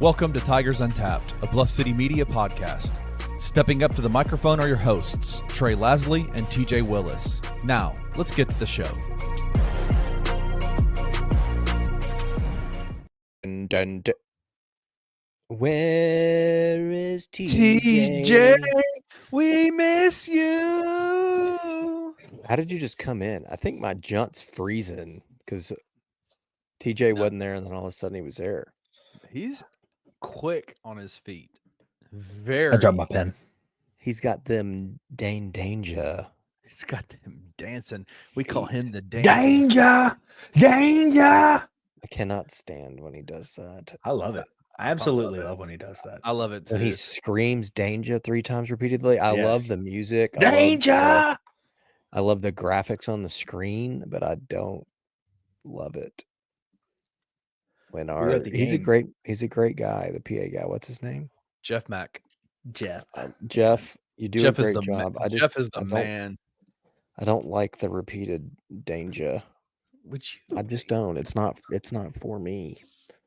Welcome to Tigers Untapped, a Bluff City media podcast. Stepping up to the microphone are your hosts, Trey Lasley and TJ Willis. Now, let's get to the show. Where is TJ? TJ, we miss you. How did you just come in? I think my junt's freezing because TJ wasn't there, and then all of a sudden he was there. He's quick on his feet. Very. I dropped my pen. He's got them Dane Danja. He's got them dancing. We call him the dancing. Danger! I cannot stand when he does that. I love it. I absolutely love when he does that. I love it too. When he screams Danja 3 times repeatedly. I love the music. Danger! I love the graphics on the screen, but I don't love it. When he's a great guy, the PA guy. What's his name? Jeff Mack. Jeff, you do a great job. Jeff is the man. I don't like the repeated danger. I just don't. It's not for me.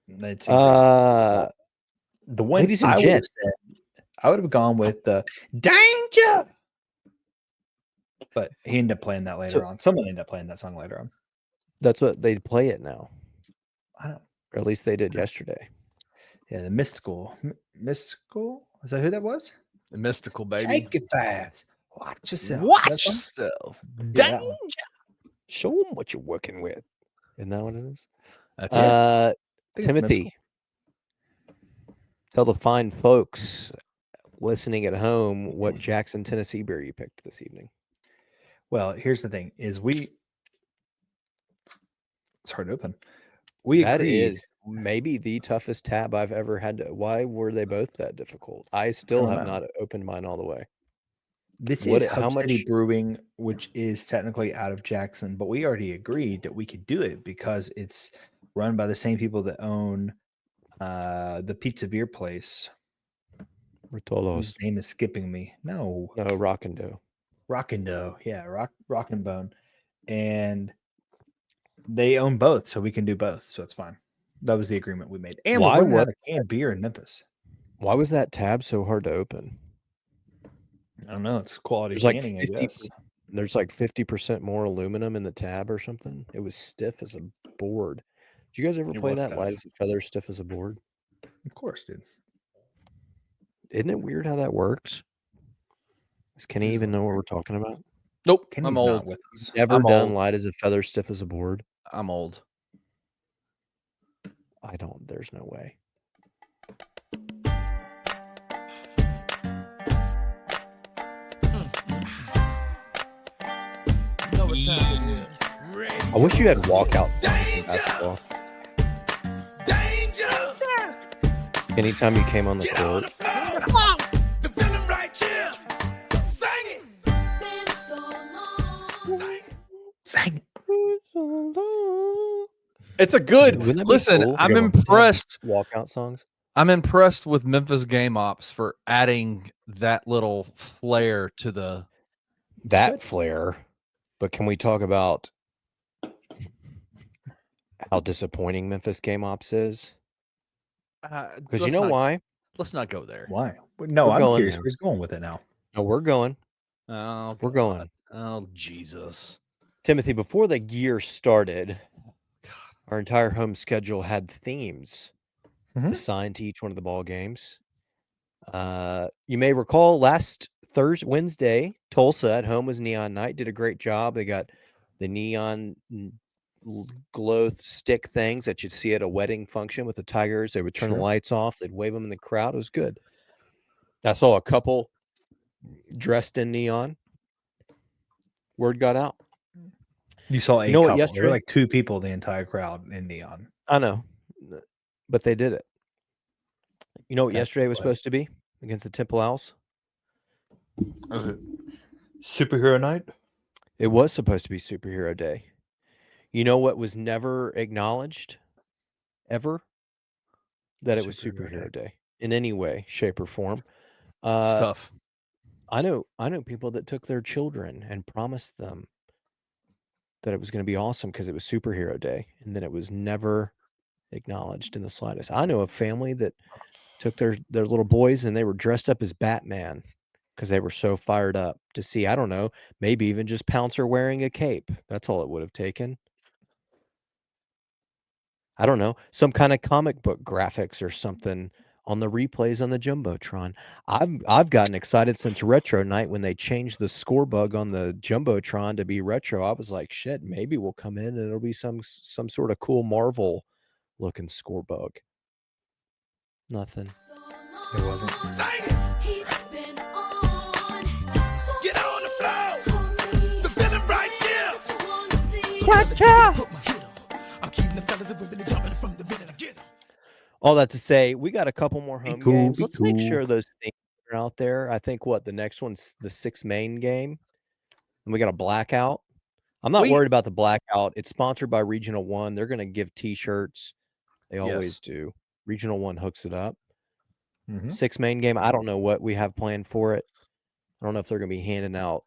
The one ladies and gents, I would have gone with the danger, but he ended up playing that later on. Someone ended up playing that song later on. That's what they play it now. I don't. Or at least they did yesterday. Yeah, the mystical. Is that who that was? The mystical baby. Shake it fast. Watch yourself. Watch yourself. Danger. Show them what you're working with. Isn't that what it is? That's it. Timothy, tell the fine folks listening at home what Jackson, Tennessee beer you picked this evening. Well, here's the thing: it's hard to open. That is maybe the toughest tab I've ever had to. Why were they both that difficult? I still have not opened mine all the way. This is Hub City Brewing, which is technically out of Jackson, but we already agreed that we could do it because it's run by the same people that own the pizza beer place. Rotolo's. Whose name is skipping me. No, Rock and Dough. Yeah, Rock and Bone. And they own both, so we can do both. So it's fine. That was the agreement we made. And we're running out of canned beer in Memphis. Why was that tab so hard to open? I don't know. It's quality canning, I guess. There's like 50% more aluminum in the tab or something. It was stiff as a board. Did you guys ever play that? Light as a feather, stiff as a board? Of course, dude. Isn't it weird how that works? Does Kenny even know what we're talking about? Nope. Kenny's I'm old. not with us. Never done light as a feather, stiff as a board? I'm old. I don't. There's no way. I wish you had walkout in basketball. Anytime you came on the court. Sang. It's a good. Listen, Cool I'm impressed. Walkout songs. I'm impressed with Memphis Game Ops for adding that little flair to the. That flair. But can we talk about how disappointing Memphis Game Ops is? Because you know why? Let's not go there. Why? No, I'm curious. Where's going with it now? No, we're going. Oh, we're going. Oh, Jesus. Timothy, before the year started, our entire home schedule had themes assigned to each one of the ball games. You may recall last Wednesday, Tulsa at home was Neon Night. Did a great job. They got the neon glow stick things that you'd see at a wedding function with the Tigers. They would turn the lights off. They'd wave them in the crowd. It was good. I saw a couple dressed in neon. Word got out. You saw a couple. Yesterday? There were like 2 people, the entire crowd in neon. I know, but they did it. You know what yesterday was supposed to be against the Temple Owls? Was it Superhero Night? It was supposed to be Superhero Day. You know what was never acknowledged ever? That it was Superhero Day in any way, shape, or form. It's tough. I know people that took their children and promised them that it was going to be awesome because it was Superhero Day, and then it was never acknowledged in the slightest. I know a family that took their little boys and they were dressed up as Batman because they were so fired up to see, I don't know, maybe even just Pouncer wearing a cape. That's all it would have taken. I don't know, some kind of comic book graphics or something on the replays on the Jumbotron. I've gotten excited since Retro Night when they changed the score bug on the Jumbotron to be retro. I was like, shit, maybe we'll come in and it'll be some sort of cool Marvel looking score bug. Nothing. It wasn't. Get on the floor. The feeling right here. Gotcha. All that to say, we got a couple more home games. Let's make sure those things are out there. I think the next one's the 6 main game, and we got a blackout. I'm not worried about the blackout. It's sponsored by Regional 1. They're going to give T-shirts. They always do. Regional 1 hooks it up. 6 main game. I don't know what we have planned for it. I don't know if they're going to be handing out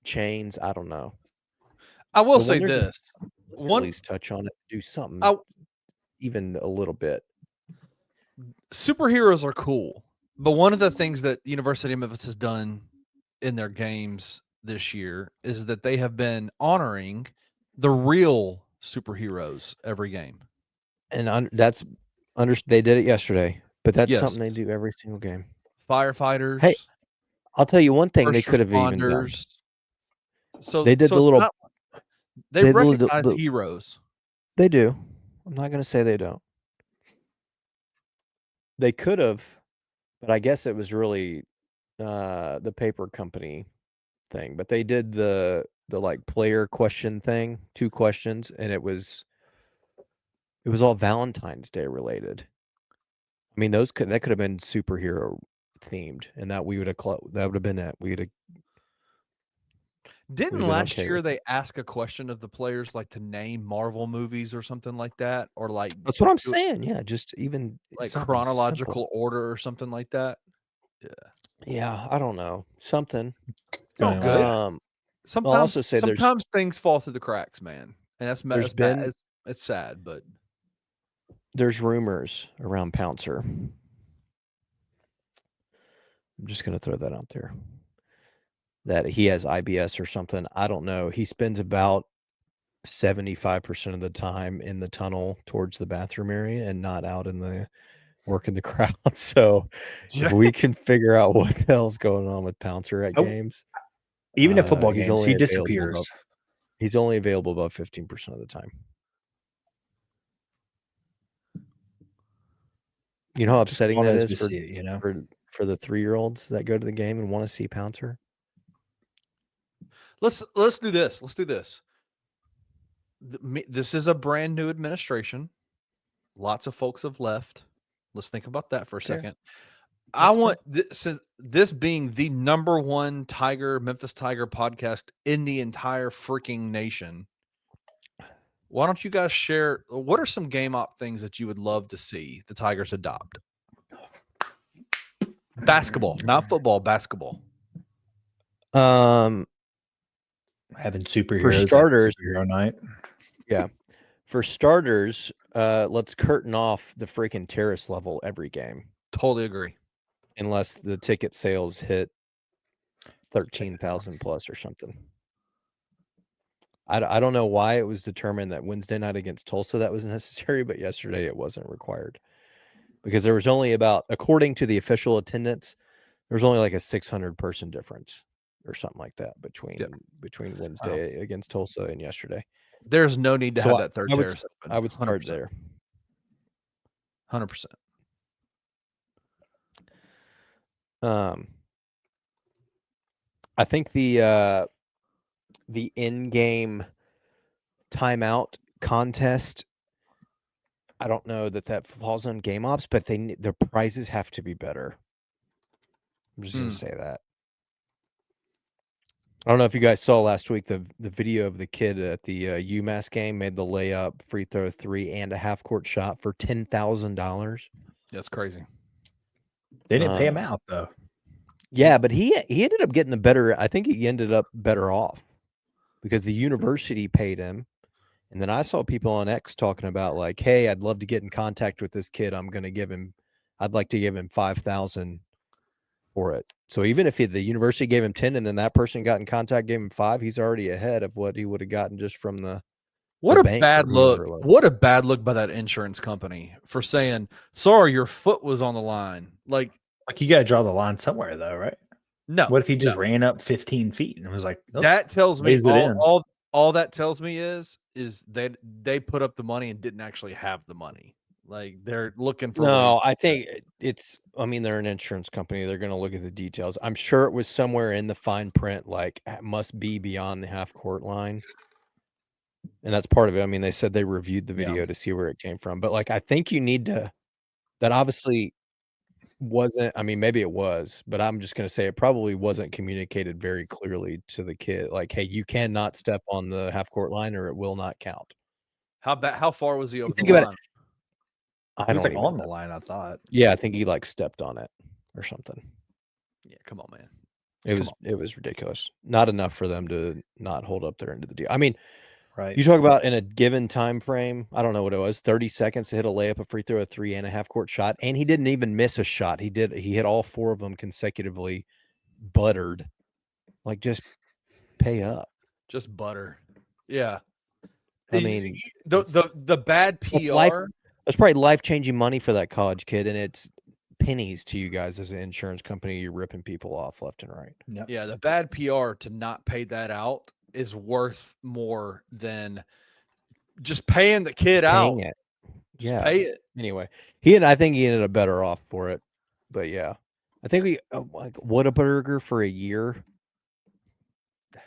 chains. I don't know. I will say this. Let's at least touch on it. Do something. Even a little bit. Superheroes are cool, but one of the things that University of Memphis has done in their games this year is that they have been honoring the real superheroes every game. And they did it yesterday, but that's something they do every single game. Firefighters. Hey, I'll tell you one thing they could have even done. So they did they recognize heroes. They do. I'm not going to say they don't. They could have, but I guess it was really the paper company thing. But they did the like player question thing, 2 questions, and it was all Valentine's Day related. I mean, that could have been superhero themed, and that would have been it. Didn't last year they ask a question of the players like to name Marvel movies or something like that, or like that's what I'm saying. Yeah, just even like chronological order or something like that. Yeah, I don't know, something. It's all good. Sometimes things fall through the cracks, man, and that's bad. It's sad, but there's rumors around Pouncer. I'm just gonna throw that out there. That he has IBS or something. I don't know. He spends about 75% of the time in the tunnel towards the bathroom area and not out in the working the crowd. So if we can figure out what the hell's going on with Pouncer at games. Even at football games, he disappears. He's only available about 15% of the time. You know how upsetting that is for the 3-year-olds that go to the game and want to see Pouncer? Let's do this. Let's do this. This is a brand new administration. Lots of folks have left. Let's think about that for a second. I want this being the #1 Memphis Tiger podcast in the entire freaking nation. Why don't you guys share what are some game op things that you would love to see the Tigers adopt? Basketball, not football, basketball. Having superheroes for starters, superhero night. Yeah. For starters, let's curtain off the freaking terrace level every game. Totally agree. Unless the ticket sales hit 13,000 plus or something. I don't know why it was determined that Wednesday night against Tulsa that was necessary, but yesterday it wasn't required. Because there was only according to the official attendance, there was only like a 600 person difference or something like that between Wednesday against Tulsa and yesterday. There's no need to have that third terrace. I would start there. 100%. I think the in-game timeout contest, I don't know that falls on game ops, but their prizes have to be better. I'm just going to say that. I don't know if you guys saw last week the video of the kid at the UMass game made the layup, free throw 3 and a half-court shot for $10,000. That's crazy. They didn't pay him out though. Yeah, but he ended up getting I think he ended up better off because the university paid him, And then I saw people on X talking about like, hey, I'd love to get in contact with this kid. I'd like to give him 5,000 for it. So even if the university gave him 10 and then that person got in contact, gave him 5, he's already ahead of what he would have gotten just from the bank bad or look. whoever it was. What a bad look by that insurance company for saying, sorry, your foot was on the line. Like you got to draw the line somewhere, though, right? no. What if he just ran up 15 feet and was like, oh, That tells me lays it in. all that tells me is they put up the money and didn't actually have the money. Like they're looking for No, I think they're an insurance company. They're going to look at the details. I'm sure it was somewhere in the fine print, like must be beyond the half court line. And that's part of it. I mean, they said they reviewed the video to see where it came from. But like, I think you need to, that obviously wasn't, I mean, maybe it was, but I'm just going to say it probably wasn't communicated very clearly to the kid. Like, hey, you cannot step on the half court line or it will not count. How far was he over the Think about line? He was like on the line, I thought. Yeah, I think he like stepped on it or something. Yeah, come on, man. It was ridiculous. Not enough for them to not hold up their end of the deal. I mean, right. You talk about in a given time frame, I don't know what it was, 30 seconds to hit a layup, a free throw, a 3 and a half court shot, and he didn't even miss a shot. He hit all 4 of them consecutively, buttered. Like, just pay up. Just butter. Yeah. I mean, the bad PR. That's probably life-changing money for that college kid, and it's pennies to you guys as an insurance company. You're ripping people off left and right. Yep. Yeah, the bad PR to not pay that out is worth more than just paying the kid out. It. Just pay it. Anyway, I think he ended up better off for it. But yeah, I think we like Whataburger for a year.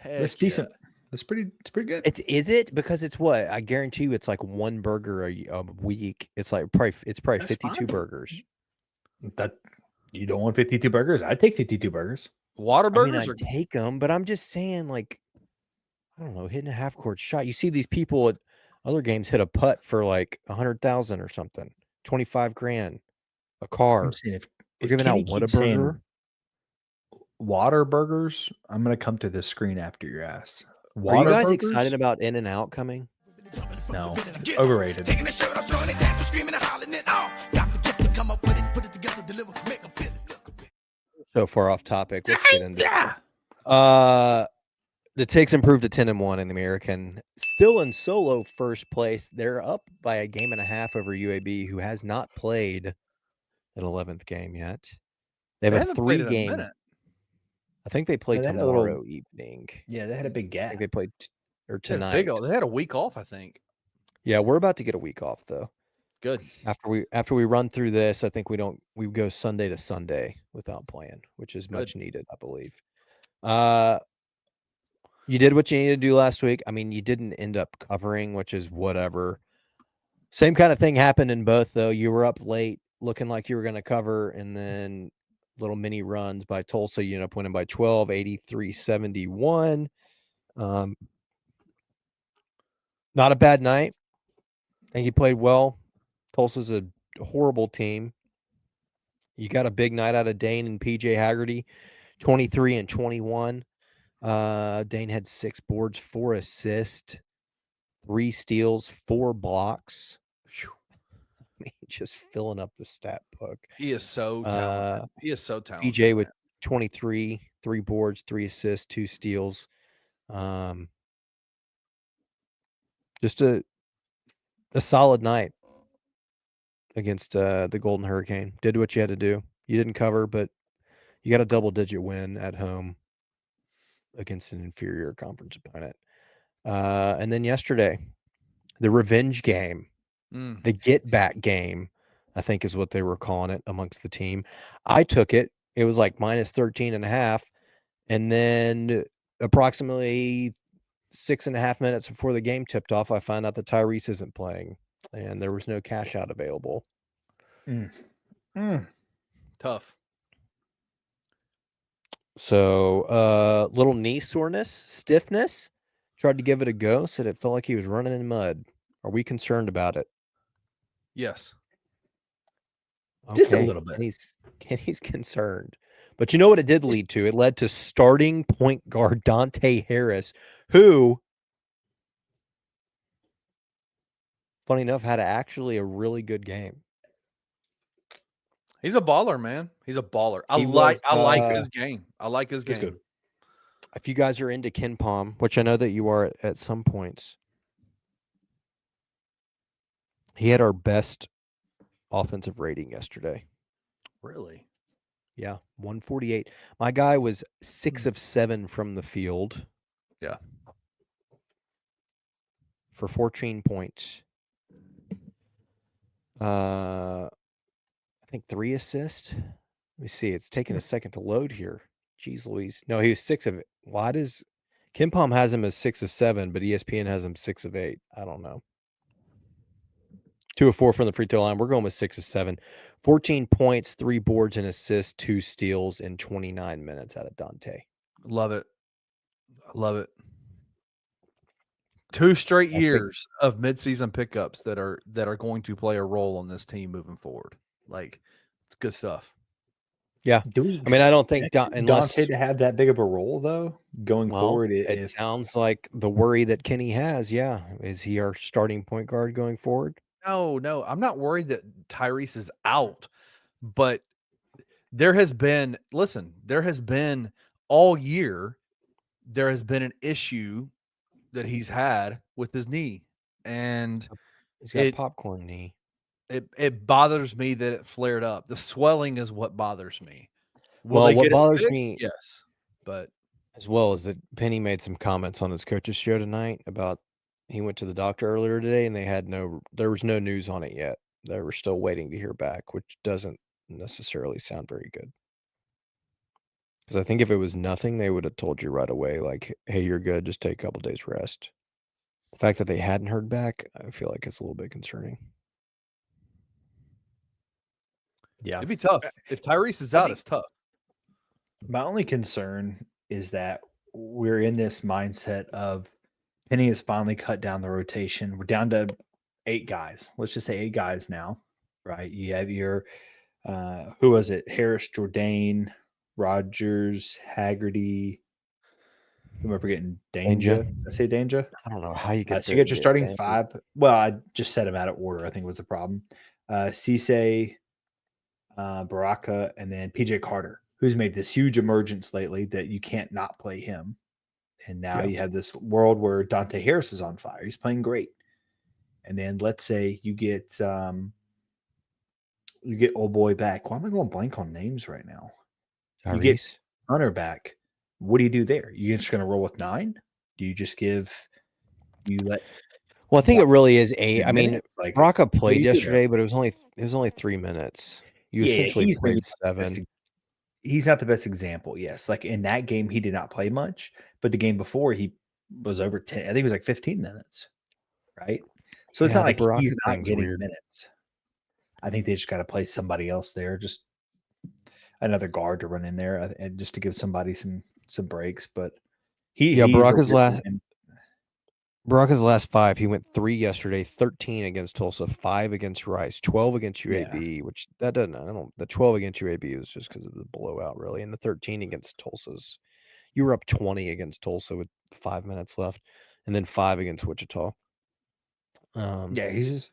That's decent. It's pretty good. Is it? Because it's what? I guarantee you it's like 1 burger a week. It's probably 52 burgers. That you don't want 52 burgers? I'd take 52 burgers. Whataburgers I'd take them, but I'm just saying, like, I don't know, hitting a half court shot. You see these people at other games hit a putt for like 100,000 or something, 25 grand, a car. I'm saying if giving out Whataburger, water burgers, I'm gonna come to this screen after your ass. Are you guys excited about In-N-Out coming? No, overrated. So far off topic. Let's get into the Tigs improved to 10-1 in the American. Still in solo first place. They're up by a game and a half over UAB, who has not played an 11th game yet. They have a 3-game. I think they played tomorrow evening. Yeah, they had a big gap. I think they played tonight. They had a week off, I think. Yeah, we're about to get a week off though. Good. After we run through this, I think we go Sunday to Sunday without playing, which is much needed, I believe. You did what you needed to do last week. I mean, you didn't end up covering, which is whatever. Same kind of thing happened in both, though. You were up late, looking like you were going to cover, and then little mini runs by Tulsa. You end up winning by 12, 83-71. Not a bad night. I think you played well. Tulsa's a horrible team. You got a big night out of Dane and PJ Haggerty, 23 and 21. Dane had 6 boards, 4 assists, 3 steals, 4 blocks. I mean, just filling up the stat book. He is so talented. PJ with 23, 3 boards, 3 assists, 2 steals. Just a solid night against the Golden Hurricane. Did what you had to do. You didn't cover, but you got a double-digit win at home against an inferior conference opponent. And then yesterday, the revenge game, the get-back game, I think is what they were calling it amongst the team. I took it. It was like minus 13.5. And then approximately 6.5 minutes before the game tipped off, I found out that Tyrese isn't playing, and there was no cash out available. Tough. So, little knee soreness, stiffness. Tried to give it a go. Said it felt like he was running in mud. Are we concerned about it? Yes. Okay. Just a little bit. And he's concerned. But you know what it did lead to? It led to starting point guard Dante Harris, who funny enough, had actually a really good game. He's a baller, man. He's a baller. I He like was, his game. I like his He's game. good. If you guys are into Ken Palm, which I know that you are at some points, he had our best offensive rating yesterday. Really? Yeah, 148. My guy was 6 of 7 from the field. Yeah. For 14 points. I think 3 assists. Let me see. It's taking a second to load here. Jeez Louise. No, he was 6 of it. Why does Ken Palm has him as 6 of 7, but ESPN has him 6 of 8. I don't know. 2 of 4 from the free throw line. We're going with 6 of 7. 14 points, 3 boards and assists, 2 steals in 29 minutes out of Dante. Love it. I love it. 2 straight years of midseason pickups that are going to play a role on this team moving forward. Like, it's good stuff. Yeah. Do we I mean, I don't think unless Dante to have that big of a role though going forward. It sounds like the worry that Kenny has. Yeah, is he our starting point guard going forward? No, I'm not worried that Tyrese is out, but there has been all year, there has been an issue that he's had with his knee, and He's got popcorn knee. It bothers me that it flared up. The swelling is what bothers me. Well, what bothers me, yes, but as well as that Penny made some comments on his coach's show tonight about he went to the doctor earlier today and there was no news on it yet. They were still waiting to hear back, which doesn't necessarily sound very good. Because I think if it was nothing, they would have told you right away, like, hey, you're good, just take a couple days rest. The fact that they hadn't heard back, I feel like it's a little bit concerning. Yeah. It'd be tough. If Tyrese is out, it's tough. My only concern is that we're in this mindset of Penny has finally cut down the rotation. We're down to 8 guys. Let's just say 8 guys now, right? You have your who was it? Harris, Jourdain, Rogers, Haggerty. Who am I forgetting? Danja. Did I say Danja? I don't know how you get so you get your starting 5. Well, I just set them out of order, I think was the problem. Cisse, Baraka, and then PJ Carter, who's made this huge emergence lately that you can't not play him. And now you have this world where Dante Harris is on fire. He's playing great. And then let's say you get old boy back. Why am I going blank on names right now? Tyrese. You get Hunter back. What do you do there? You're just going to roll with 9? Do you just let? Well, I think it really is 8. I mean, like, Baraka played yesterday, but it was only 3 minutes. You essentially played 7. He's not the best example. Yes, like in that game, he did not play much, but the game before he was over 10. I think it was like 15 minutes, right? So it's not like he's not getting minutes. I think they just got to play somebody else there, just another guard to run in there, and just to give somebody some breaks. But Baraka's last 5. He went 3 yesterday, 13 against Tulsa, 5 against Rice, 12 against UAB, which that doesn't. The 12 against UAB was just because of the blowout, really, and the 13 against Tulsa's. You were up 20 against Tulsa with 5 minutes left, and then 5 against Wichita. He's just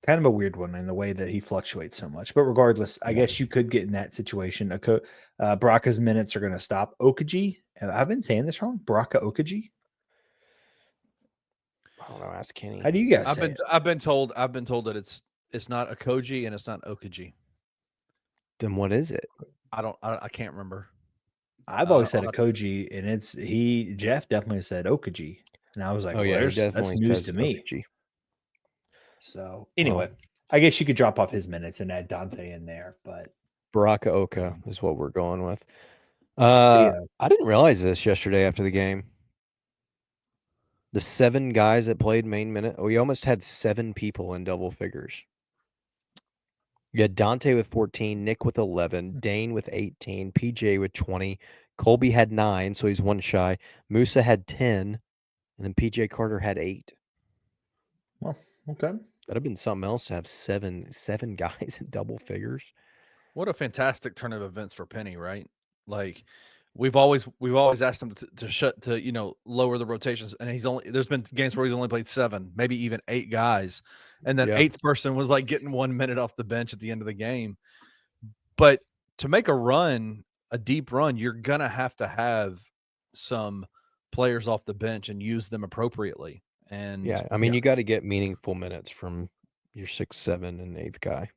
kind of a weird one in the way that he fluctuates so much. But regardless, I guess you could get in that situation. Baraka's minutes are going to stop. Okaji, I've been saying this wrong. Baraka Okaji. I don't know. Ask Kenny. How do you guys say it? I've been told that it's not Okoji and it's not Okaji. Then what is it? I can't remember. I've always said Okoji, and Jeff definitely said Okaji, and I was like, that's news to me. Okaji. So anyway, I guess you could drop off his minutes and add Dante in there, but Baraka Oka is what we're going with. I didn't realize this yesterday after the game. The 7 guys that played main minute, we almost had 7 people in double figures. You had Dante with 14, Nick with 11, Dane with 18, PJ with 20, Colby had 9, so he's 1 shy. Musa had 10, and then PJ Carter had 8. Well, okay. That'd have been something else to have 7 guys in double figures. What a fantastic turn of events for Penny, right? Like we've always asked him to lower the rotations, and there's been games where he's only played 7, maybe even 8 guys, and that eighth person was like getting 1 minute off the bench at the end of the game. But to make a run, a deep run, you're gonna have to have some players off the bench and use them appropriately. And yeah, I mean, you got to get meaningful minutes from your 6, 7, and 8th guy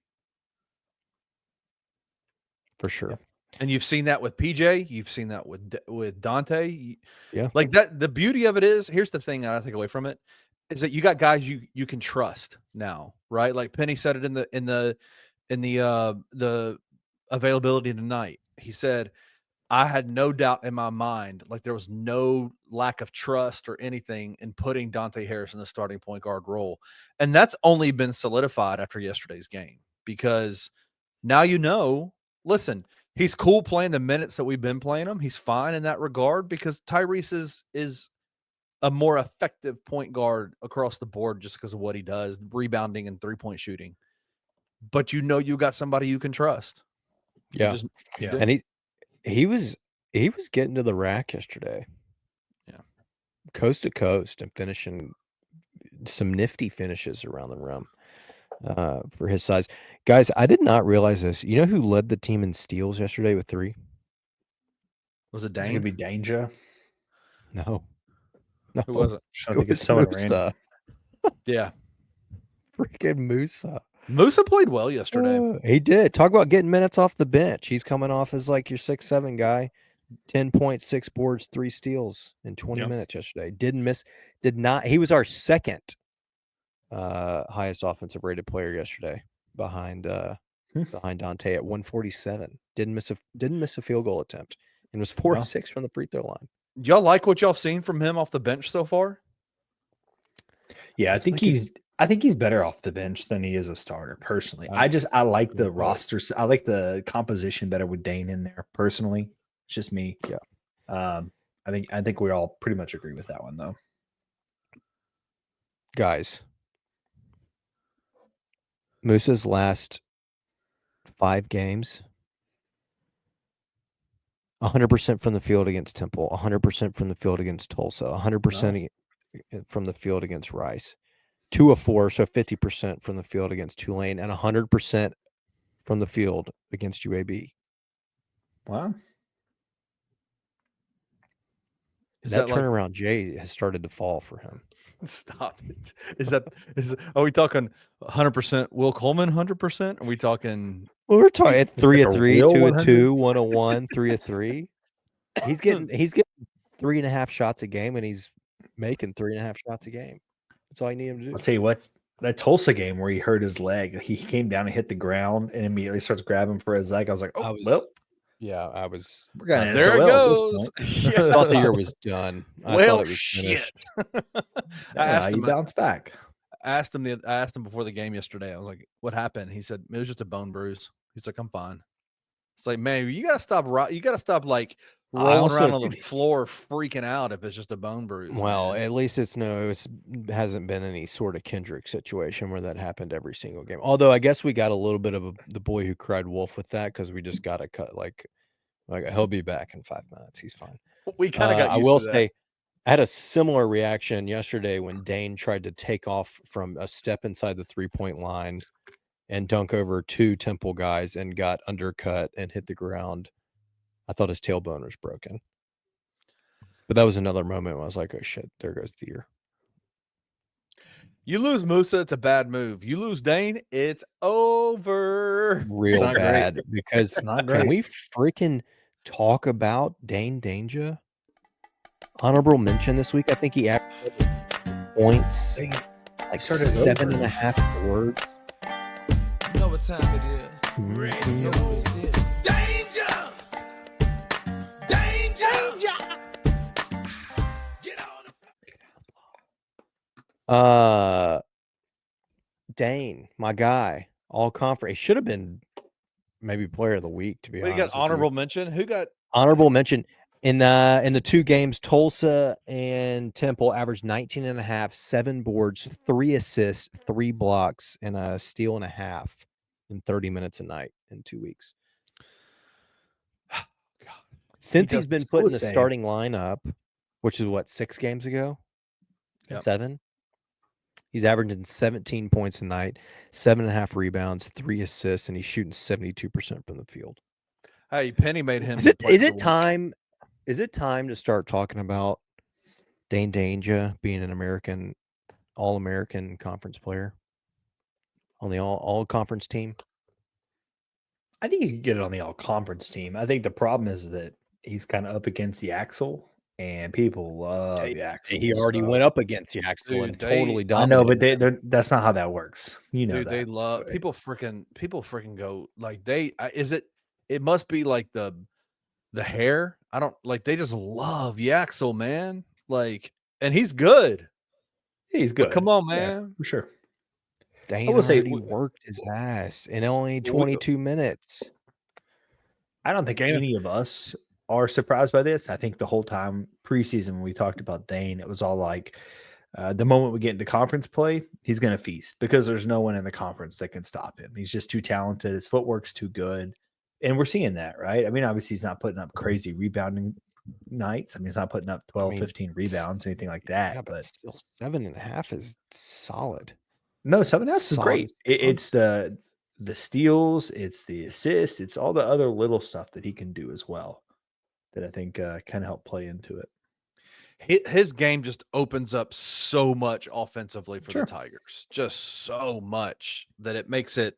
for sure. Yeah. And you've seen that with PJ. You've seen that with Dante. Yeah, like that. The beauty of it is, here's the thing that I take away from it, is that you got guys you can trust now, right? Like Penny said it in the availability tonight. He said, I had no doubt in my mind, like there was no lack of trust or anything in putting Dante Harris in the starting point guard role. And that's only been solidified after yesterday's game, because now listen, he's cool playing the minutes that we've been playing him. He's fine in that regard, because Tyrese is a more effective point guard across the board just because of what he does, rebounding and three-point shooting. But you got somebody you can trust. Yeah. Yeah. And he was getting to the rack yesterday. Yeah. Coast to coast and finishing some nifty finishes around the rim for his size. Guys, I did not realize this. You know who led the team in steals yesterday with 3? Was it It's Dane? gonna be Danja. No. Who was it? I think it's someone random. Yeah. Freaking Musa. Musa played well yesterday. He did. Talk about getting minutes off the bench. He's coming off as like your 6, 7 guy. 10 points, 6 boards, 3 steals in 20 minutes yesterday. He was our second highest offensive rated player yesterday behind Dante at 147. Didn't miss a field goal attempt and was 4 of 6 from the free throw line. Y'all like what y'all seen from him off the bench so far? Yeah, I think he's better off the bench than he is a starter. Personally, I like the roster. I like the composition better with Dane in there. Personally, it's just me. Yeah. I think we all pretty much agree with that one, though. Guys, Musa's last 5 games, 100% from the field against Temple, 100% from the field against Tulsa, 100% from the field against Rice, 2 of 4, so 50% from the field against Tulane, and 100% from the field against UAB. Wow. That turnaround, Jay, has started to fall for him. Stop it. Are we talking 100% Will Coleman, 100%? Are we talking? Well, we're talking 3 like of a 3, real 2 of 100? 2, 1 of 1, 3 of 3. He's getting 3.5 shots a game, and he's making 3.5 shots a game. That's all you need him to do. I'll tell you what, that Tulsa game where he hurt his leg, he came down and hit the ground and immediately starts grabbing for his leg. I was like, I was. We're gonna There it goes. I thought the year was done. I thought it was finished. I asked him. You bounced back. I asked him before the game yesterday. I was like, "What happened?" He said, "It was just a bone bruise." He's like, "I'm fine." It's like, man, you gotta stop. You gotta stop like rolling around on the floor, freaking out if it's just a bone bruise. Well, at least it hasn't been any sort of Kendrick situation where that happened every single game. Although I guess we got a little bit of the boy who cried wolf with that because we just got to cut like he'll be back in 5 minutes. He's fine. We kind of got. I will say, I had a similar reaction yesterday when Dane tried to take off from a step inside the 3-point line and dunk over 2 Temple guys and got undercut and hit the ground. I thought his tailbone was broken. But that was another moment when I was like, oh, shit, there goes the year. You lose Musa, it's a bad move. You lose Dane, it's over. Real bad. Because can we freaking talk about Dane Danja? Honorable mention this week. I think he averaged points, like 7.5 boards. You know what time it is. Radio is it. Danger! Danger! Get on the Dane, my guy, all conference. He should have been maybe player of the week, to be honest. You got honorable mention? Who got honorable mention? In the 2 games, Tulsa and Temple averaged 19.5, 7 boards, 3 assists, 3 blocks, and a steal and a half in 30 minutes a night in 2 weeks. God. Since he's been put in the starting lineup, which is what, 6 games ago? Yep. 7? He's averaging 17 points a night, 7.5 rebounds, 3 assists, and he's shooting 72% from the field. Hey, Penny made him. Is it time? Is it time to start talking about Dane Danja being an All-American conference player on the all conference team? I think you could get it on the all conference team. I think the problem is that he's kind of up against the Axel, and people love the Axel. He already went up against the Axel and totally dominated. I know, but that's not how that works. You know, dude, they love people. Freaking go like it must be like the hair. I don't like. They just love Yaxel, man. Like, and he's good. He's good. But come on, man, for sure. Dane already worked his ass in only 22 minutes. I don't think any of us are surprised by this. I think the whole time preseason when we talked about Dane, it was all like the moment we get into conference play, he's going to feast because there's no one in the conference that can stop him. He's just too talented. His footwork's too good. And we're seeing that, right? I mean, obviously he's not putting up crazy rebounding nights. I mean, he's not putting up 12, 15 rebounds, anything like that. Yeah, but still 7.5 is solid. No, 7.5 is great. It's the steals, it's the assists, it's all the other little stuff that he can do as well that I think can help play into it. His game just opens up so much offensively for the Tigers, just so much that it makes it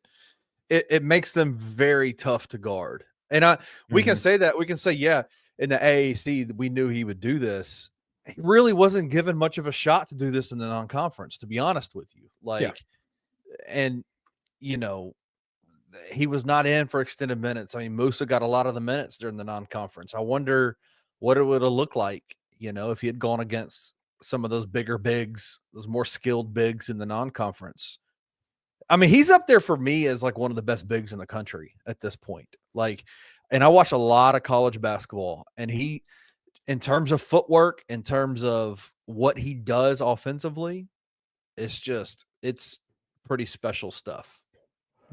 makes them very tough to guard. And we can say that. We can say, yeah, in the AAC, we knew he would do this. He really wasn't given much of a shot to do this in the non-conference, to be honest with you. And you know, he was not in for extended minutes. I mean, Musa got a lot of the minutes during the non-conference. I wonder what it would have looked like, you know, if he had gone against some of those bigger bigs, those more skilled bigs in the non-conference. I mean, he's up there for me as like one of the best bigs in the country at this point. Like, and I watch a lot of college basketball, and he, in terms of footwork, in terms of what he does offensively, it's pretty special stuff.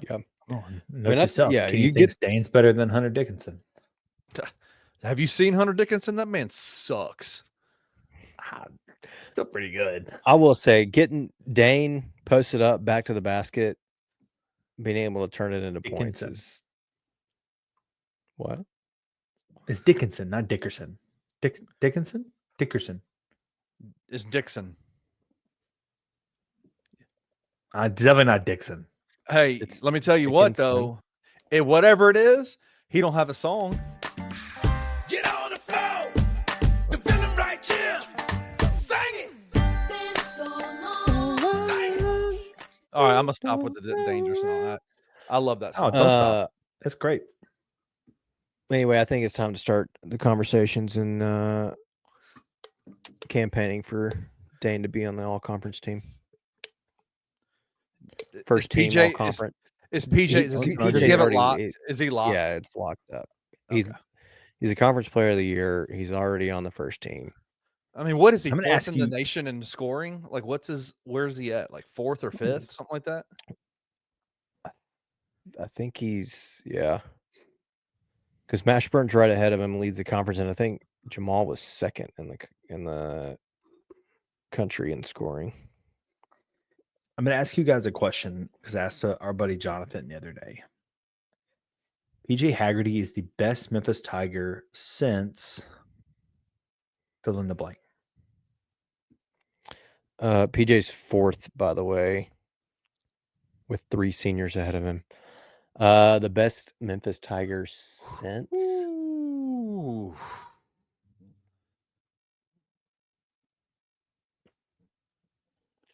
Yeah. Oh, note yourself. Yeah, you think Dane's better than Hunter Dickinson? Have you seen Hunter Dickinson? That man sucks. Still pretty good. I will say, getting Dane posted up back to the basket, being able to turn it into points is what? It's Dickinson, not Dickerson. Dickinson? Dickerson. It's Dixon. Definitely not Dixon. Hey, let me tell you what, though. Whatever it is, he don't have a song. Get on the floor. The feeling right here. Sing it. Been so long. Sing it. All right, I'm gonna stop with the Danger song. I love that song. Oh, don't stop. That's great. Anyway, I think it's time to start the conversations and campaigning for Dane to be on the all-conference team. First team all conference. Is PJ? Does he have it locked? Is he locked? Yeah, it's locked up. He's a conference player of the year. He's already on the first team. I mean, what is he? Fourth in the nation in scoring? Like, where's he at? Like fourth or fifth, something like that. I think he's because Mashburn's right ahead of him, leads the conference, and I think Jamal was second in the country in scoring. I'm going to ask you guys a question because I asked our buddy Jonathan the other day. PJ Hagerty is the best Memphis Tiger since fill in the blank. PJ's fourth, by the way, with 3 seniors ahead of him. The best Memphis Tiger since. Ooh.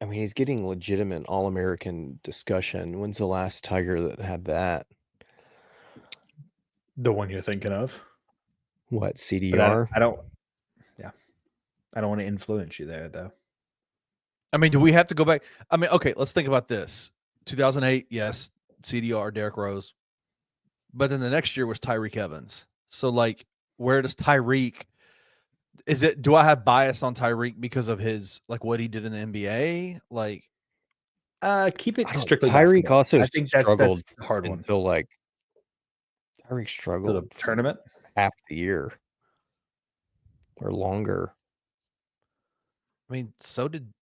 I mean, he's getting legitimate All-American discussion. When's the last Tiger that had that? The one you're thinking of? What, CDR? I don't want to influence you there, though. I mean, do we have to go back? I mean, okay, let's think about this. 2008, yes, CDR, Derrick Rose. But then the next year was Tyreek Evans. So, like, where does Tyreek... do I have bias on Tyreek because of his, like, what he did in the NBA? Like, keep it strictly Tyreek basketball. also I think struggled that's the hard one. until like Tyreek struggled the tournament half the year or longer. I mean, so did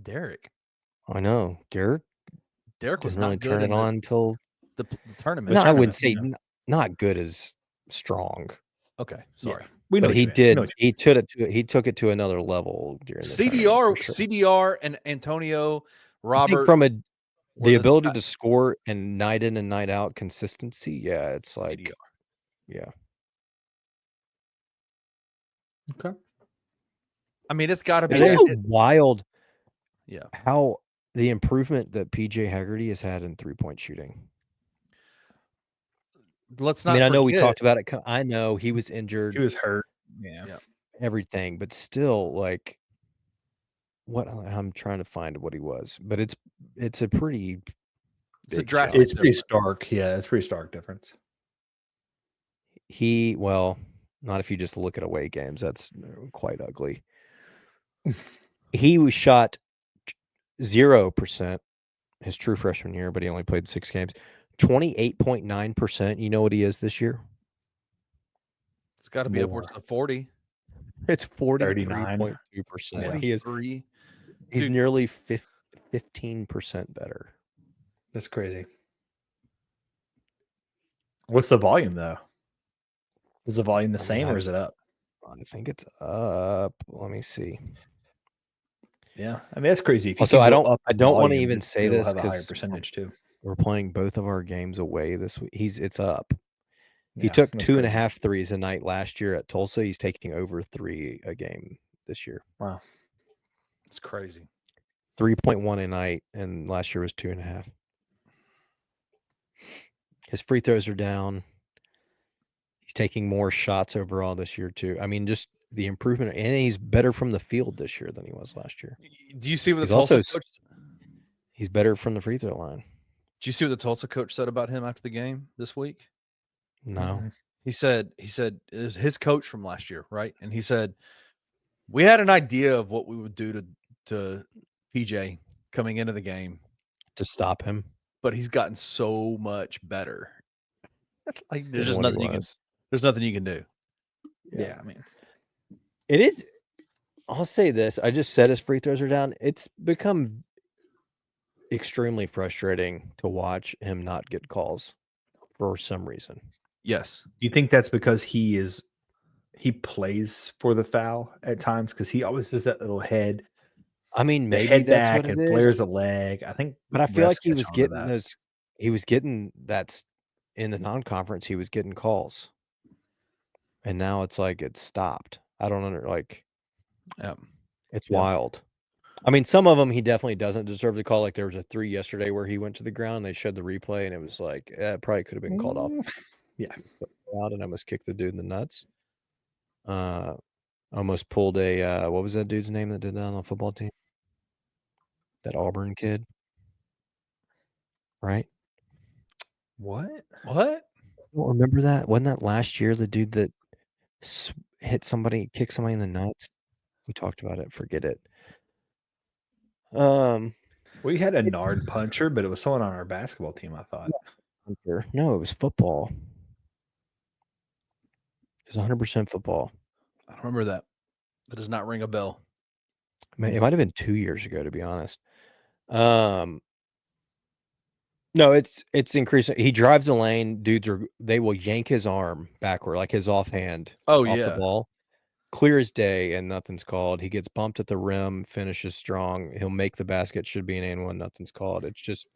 Derek. I know. Derek was didn't not really good turn it in on until the tournament. no, I would tournament, say yeah. not good as strong. Okay, sorry. We know But what he you mean. We know did. what you He took it to another level during the tournament, for sure. CDR, and Antonio I think Robert from were the ability to score and night in and night out consistency. Yeah, it's like CDR. yeah. Okay. I mean, it's got to be. It's also wild. Yeah. How the improvement that PJ Hagerty has had in 3-point shooting. Let's not. I mean, I know we forget- talked about it. I know he was injured. He was hurt. Yeah. Yeah. Everything, but still, like, what I'm trying to find what he was, but it's a pretty It's a big drastic. jump. It's pretty stark. Yeah, it's pretty stark difference. Well, not if you just look at away games. That's quite ugly. He was shot 0% his true freshman year, but he only played 6 games. 28.9%. You know what he is this year? It's got to be upwards of 40. It's 43.2%. Yeah. He's nearly 15% better. That's crazy. What's the volume though? Is the volume the same or is it up? I think it's up. Let me see. Yeah, I mean that's crazy. If you Also, can I go don't up in want to volume, even say it'll this have a higher because percentage too. we're playing both of our games away this week. It's up. He Yeah, took that's 2.5 crazy. threes a night last year at Tulsa. He's taking over 3 a game this year. Wow, It's crazy. 3.1 a night, and last year was 2.5. His free throws are down. He's taking more shots overall this year too. I mean, just the improvement, and he's better from the field this year than he was last year. Do you see what the He's Tulsa also coach? He's better from the free throw line. Do you see what the Tulsa coach said about him after the game this week? No. He said it was his coach from last year, right? And he said we had an idea of what we would do to PJ coming into the game to stop him, but he's gotten so much better. Like there's just what nothing he you can. was. There's nothing you can do. yeah, I mean, It is. I'll say this. I just said his free throws are down. It's become extremely frustrating to watch him not get calls for some reason. Yes. do you think that's because he plays for the foul at times because he always does that little head? I mean, The maybe head that's back what it and is. flares a leg. I think, But I feel like he refs was catch on to getting that. those. He was getting that's in the non-conference. He was getting calls, and now it's like it's stopped. I don't know. Like, Yeah. it's wild. I mean, some of them he definitely doesn't deserve the call. Like there was a 3 yesterday where he went to the ground. And they showed the replay, and it was like it probably could have been called off. Yeah, Out and almost kicked the dude in the nuts. Almost pulled a what was that dude's name that did that on the football team? That Auburn kid, right? What? I don't remember that. Wasn't that last year the dude that hit somebody, kicked somebody in the nuts? We talked about it. Forget it. We had a Nard puncher, but it was someone on our basketball team. I thought. No, it was football. It was 100% football. I don't remember that. That does not ring a bell. It might have been 2 years ago, to be honest. No, it's increasing. He drives the lane. They will yank his arm backward, like his offhand off the ball. Clear as day, and nothing's called. He gets bumped at the rim, finishes strong. He'll make the basket. Should be an and one. Nothing's called. It's just,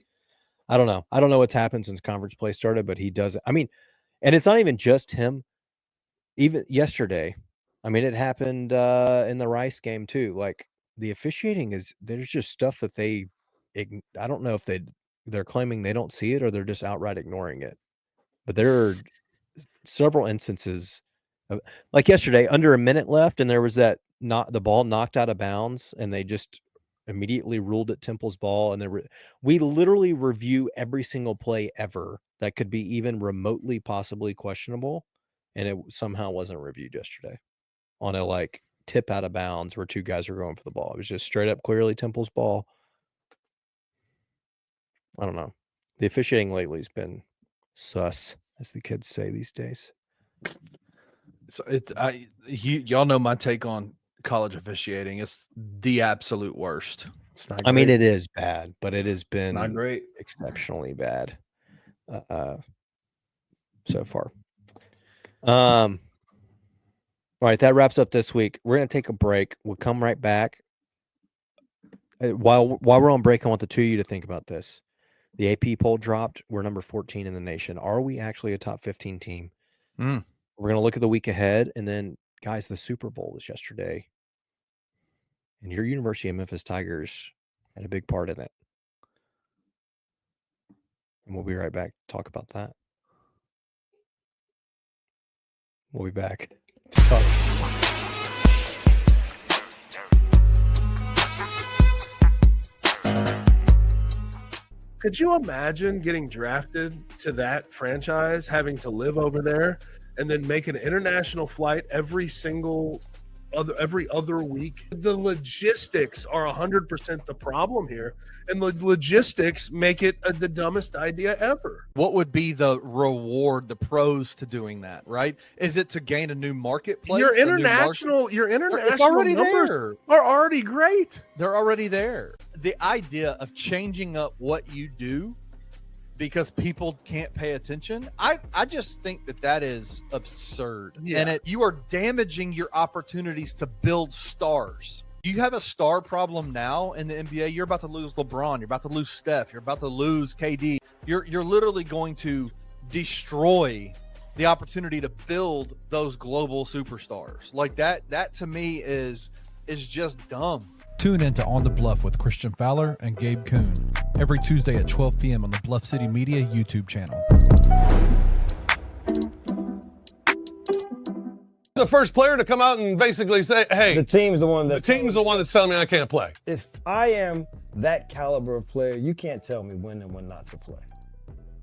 I don't know. I don't know what's happened since conference play started, but he does it. I mean, and it's not even just him. Even yesterday, I mean, it happened in the Rice game too. Like the officiating there's just stuff that I don't know if they're claiming they don't see it or they're just outright ignoring it. But there are several instances of, like yesterday, under a minute left, and there was the ball knocked out of bounds, and they just immediately ruled it Temple's ball. And we literally review every single play ever that could be even remotely possibly questionable, and it somehow wasn't reviewed yesterday on a like tip out of bounds where 2 guys are going for the ball. It was just straight up clearly Temple's ball. I don't know. The officiating lately has been sus, as the kids say these days. So y'all know my take on college officiating. It's the absolute worst. It's not I mean, great. it is bad, but it has It's not been great. exceptionally bad so far. All right, that wraps up this week. We're going to take a break. We'll come right back. While we're on break, I want the two of you to think about this. The AP poll dropped. We're number 14 in the nation. Are we actually a top 15 team? We're going to look at the week ahead. And then, guys, the Super Bowl was yesterday. And your University of Memphis Tigers had a big part in it. And we'll be right back to talk about that. We'll be back to talk. Could you imagine getting drafted to that franchise, having to live over there, and then make an international flight every other week? The logistics are 100% the problem here, and the logistics make it the dumbest idea ever. What would be the reward, the pros to doing that, right? Is it to gain a new marketplace? Your international it's already numbers there. are already great. They're already there. The idea of changing up what you do because people can't pay attention, I just think that is absurd. Yeah. And you are damaging your opportunities to build stars. You have a star problem now in the NBA. You're about to lose LeBron. You're about to lose Steph. You're about to lose KD. You're literally going to destroy the opportunity to build those global superstars. Like that to me is just dumb. Tune in to On the Bluff with Christian Fowler and Gabe Kuhn every Tuesday at 12 p.m. on the Bluff City Media YouTube channel. The first player to come out and basically say, hey, the team's the one that's telling me I can't play. If I am that caliber of player, you can't tell me when and when not to play.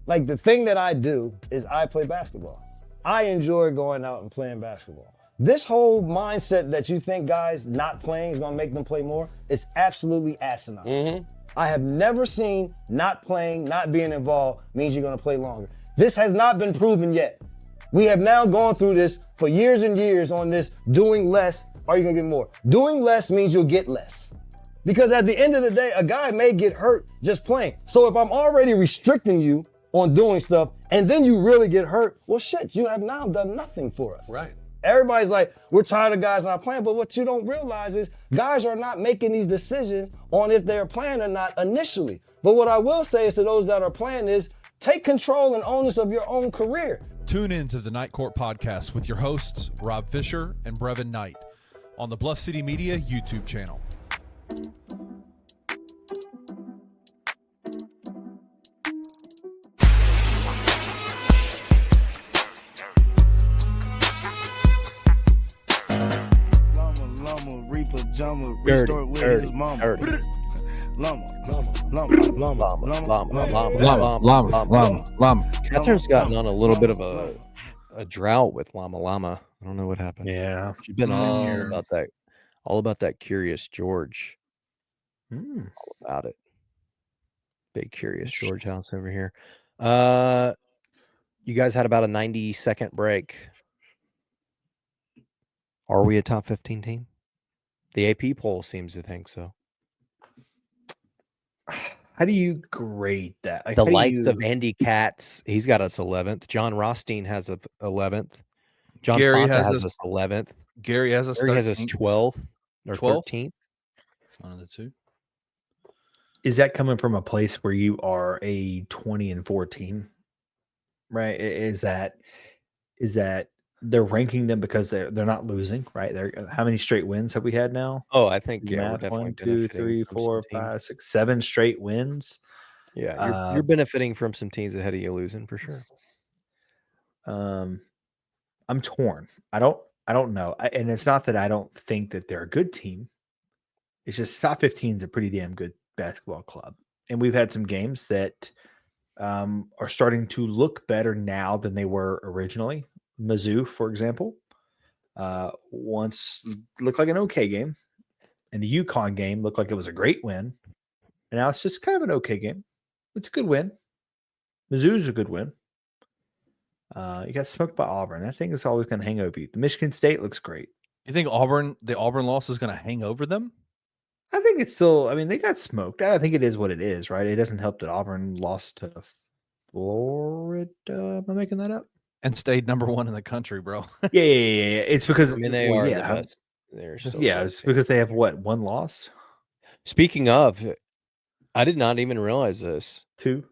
Like, the thing that I do is I play basketball. I enjoy going out and playing basketball. This whole mindset that you think guys not playing is gonna make them play more is absolutely asinine. Mm-hmm. I have never seen not playing, not being involved means you're gonna play longer. This has not been proven yet. We have now gone through this for years and years on this doing less, are you gonna get more? Doing less means you'll get less. Because at the end of the day, a guy may get hurt just playing. So if I'm already restricting you on doing stuff and then you really get hurt, well shit, you have now done nothing for us. Right. Everybody's like, we're tired of guys not playing, but what you don't realize is guys are not making these decisions on if they're playing or not initially. But what I will say is to those that are playing is take control and onus of your own career. Tune in to the Night Court Podcast with your hosts, Rob Fisher and Brevin Knight, on the Bluff City Media YouTube channel. Llama, Reaper, Jummer, restore with his mama. Llama. Catherine's gotten on a little bit of a drought with Llama. I don't know what happened. Yeah. She's been all about that Curious George. All about it. Big Curious George house over here. You guys had about a 90-second break. Are we a top 15 team? The AP poll seems to think so. How do you grade that? Like, The likes of Andy Katz, he's got us 11th. John Rothstein has us 11th. John Gary Fonta has has us- us 11th. Gary has us Gary has us 13th. 12th or 12th? 13th. One of the two. Is that coming from a place where you are a 20-4 team? Right? Is that they're ranking them because they're not losing, right? They're how many straight wins have we had now? Oh, I think Do we're math. definitely 1, 2, benefiting 3, from some 4, teams. 5, 6, 7 straight wins. Yeah, you're benefiting from some teams ahead of you losing for sure. I'm torn. I don't know. And it's not that I don't think that they're a good team. It's just top 15 is a pretty damn good basketball club. And we've had some games that are starting to look better now than they were originally. Mizzou, for example, once looked like an okay game. And the UConn game looked like it was a great win. And now it's just kind of an okay game. It's a good win. Mizzou's a good win. You got smoked by Auburn. That thing is always going to hang over you. The Michigan State looks great. You think the Auburn loss is going to hang over them? I think it's still. I mean, they got smoked. I think it is what it is, right? It doesn't help that Auburn lost to Florida. Am I making that up? And stayed number 1 in the country, bro. Yeah. It's because I mean, they are the best. They're still the best it's because they have what, one loss, Speaking of, I did not even realize this. 2.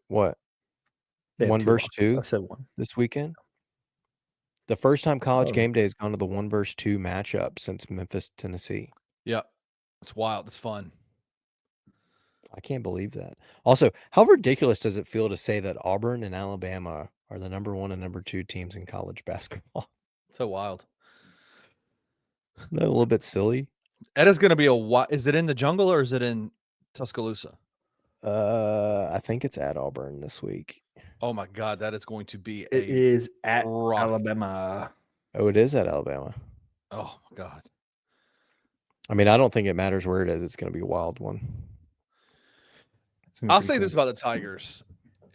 What? They have 1 2 versus losses. 2 I said 1. this weekend? The first time College Oh. Game Day has gone to the 1 versus 2 matchup since Memphis, Tennessee. Yep. It's wild. It's fun. I can't believe that. Also, how ridiculous does it feel to say that Auburn and Alabama are the number 1 and number 2 teams in college basketball? So wild. Isn't that a little bit silly? That is going to be is it in the jungle or is it in Tuscaloosa? I think it's at Auburn this week. Oh my God, that is going to be It is at rock. Alabama. Oh, it is at Alabama. Oh my God. I mean, I don't think it matters where it is. It's going to be a wild one. I'll say this about the Tigers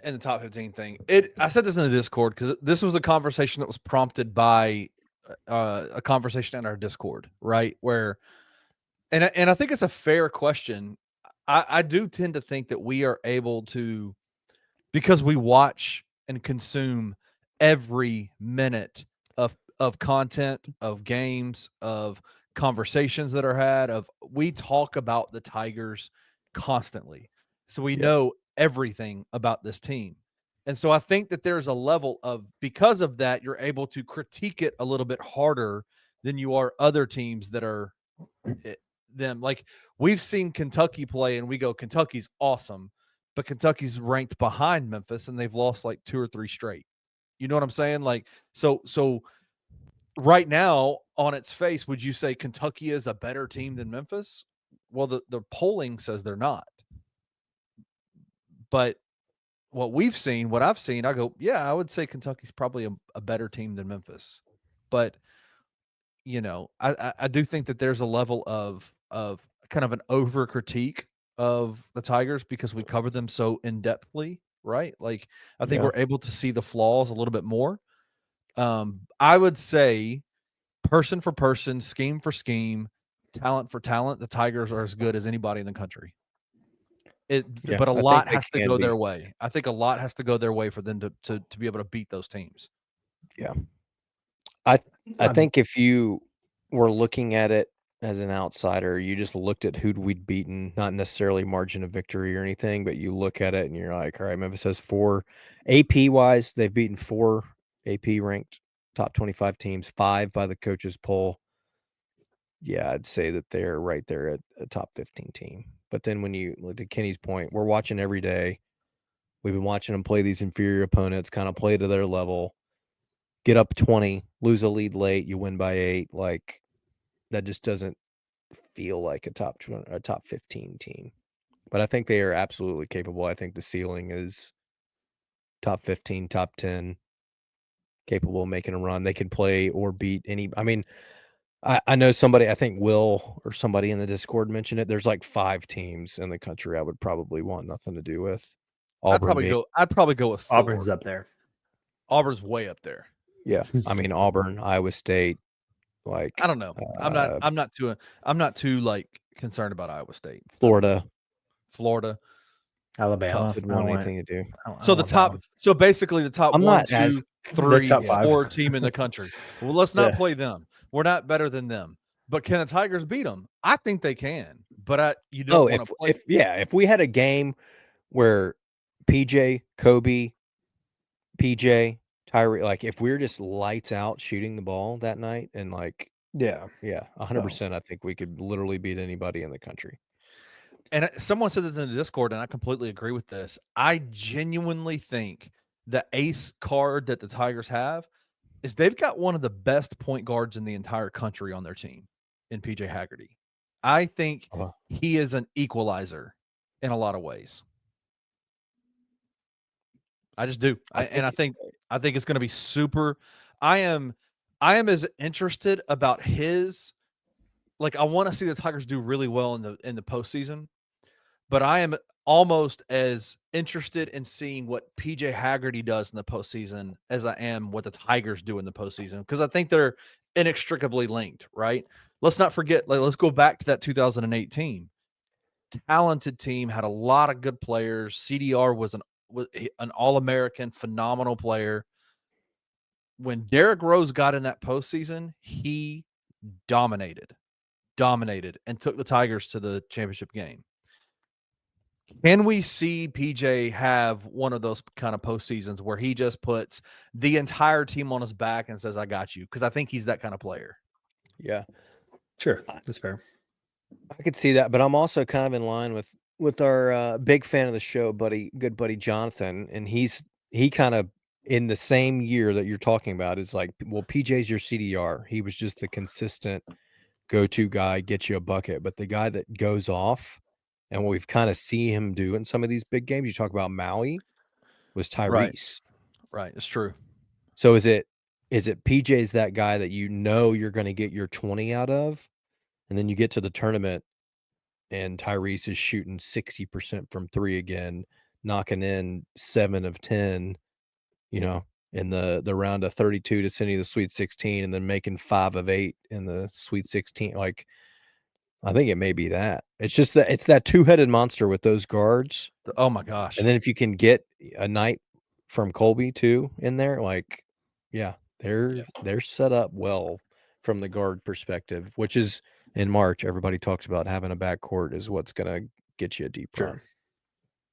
and the top 15 thing. I said this in the Discord because this was a conversation that was prompted by a conversation in our Discord, right? Where, and I think it's a fair question. I do tend to think that we are able to, because we watch and consume every minute of content, of games, of conversations that are had, we talk about the Tigers constantly. So we know everything about this team. And so I think that there's a level of, because of that, you're able to critique it a little bit harder than you are other teams that are them. Like, we've seen Kentucky play and we go, Kentucky's awesome, but Kentucky's ranked behind Memphis and they've lost like 2 or 3 straight. You know what I'm saying? Like, so right now on its face, would you say Kentucky is a better team than Memphis? Well, the polling says they're not. But what I've seen, I go, yeah, I would say Kentucky's probably a better team than Memphis. But, you know, I do think that there's a level of kind of an over critique of the Tigers because we cover them so in-depthly, right? Like, I think we're able to see the flaws a little bit more. I would say person for person, scheme for scheme, talent for talent, the Tigers are as good as anybody in the country. But a lot has to go their way. I think a lot has to go their way for them to be able to beat those teams. Yeah. I think if you were looking at it as an outsider, you just looked at who we'd beaten, not necessarily margin of victory or anything, but you look at it and you're like, all right, Memphis has 4 AP wise, they've beaten 4 AP ranked top 25 teams, 5 by the coaches poll. Yeah, I'd say that they're right there at a top 15 team. But then when you look at Kenny's point, we're watching every day. We've been watching them play these inferior opponents, kind of play to their level, get up 20, lose a lead late, you win by 8. Like, that just doesn't feel like a top 15 team. But I think they are absolutely capable. I think the ceiling is top 15, top 10, capable of making a run. They can play or beat any. I mean, I know somebody, I think Will or somebody in the Discord mentioned it. There's like 5 teams in the country I would probably want nothing to do with. I'd probably go with 4. Auburn's up there. Auburn's way up there. Yeah. I mean, Auburn, Iowa State, like, I don't know. I'm not too like concerned about Iowa State. Florida, Alabama. didn't want anything to do. So basically the top I'm 1, not 2, as 3, top 5. 4 team in the country. Well, let's not play them. We're not better than them. But can the Tigers beat them? I think they can. But you don't want to play. If we had a game where PJ, Kobe, PJ, Tyree, like if we were just lights out shooting the ball that night and like, 100%, I think we could literally beat anybody in the country. And someone said this in the Discord, and I completely agree with this. I genuinely think the ace card that the Tigers have is they've got one of the best point guards in the entire country on their team in PJ Haggerty. I think he is an equalizer in a lot of ways. I just do. I think it's going to be super. I am as interested about his, like, I want to see the Tigers do really well in the postseason, but I am almost as interested in seeing what PJ Haggerty does in the postseason as I am what the Tigers do in the postseason, because I think they're inextricably linked, right? Let's not forget, let's go back to that 2018 talented team, had a lot of good players. CDR was an All-American, phenomenal player. When Derrick Rose got in that postseason, he dominated, and took the Tigers to the championship game. Can we see PJ have one of those kind of postseasons where he just puts the entire team on his back and says, I got you? Because I think he's that kind of player. Yeah. Sure. That's fair. I could see that, but I'm also kind of in line with our big fan of the show, good buddy Jonathan, and he kind of in the same year that you're talking about is like, well, PJ's your CDR. He was just the consistent go-to guy, get you a bucket, but the guy that goes off, and what we've kind of see him do in some of these big games, you talk about Maui, was Tyrese. Right. It's true. So is it PJ's that guy that you know you're going to get your 20 out of, and then you get to the tournament and Tyrese is shooting 60% from 3 again, knocking in 7 of 10, in the round of 32 to send you the Sweet 16, and then making 5 of 8 in the Sweet 16. Like, I think it may be that. It's just that it's that two-headed monster with those guards. Oh my gosh. And then if you can get a night from Colby too in there, like, yeah, they're set up well from the guard perspective, which is in March. Everybody talks about having a backcourt is what's going to get you a deep run.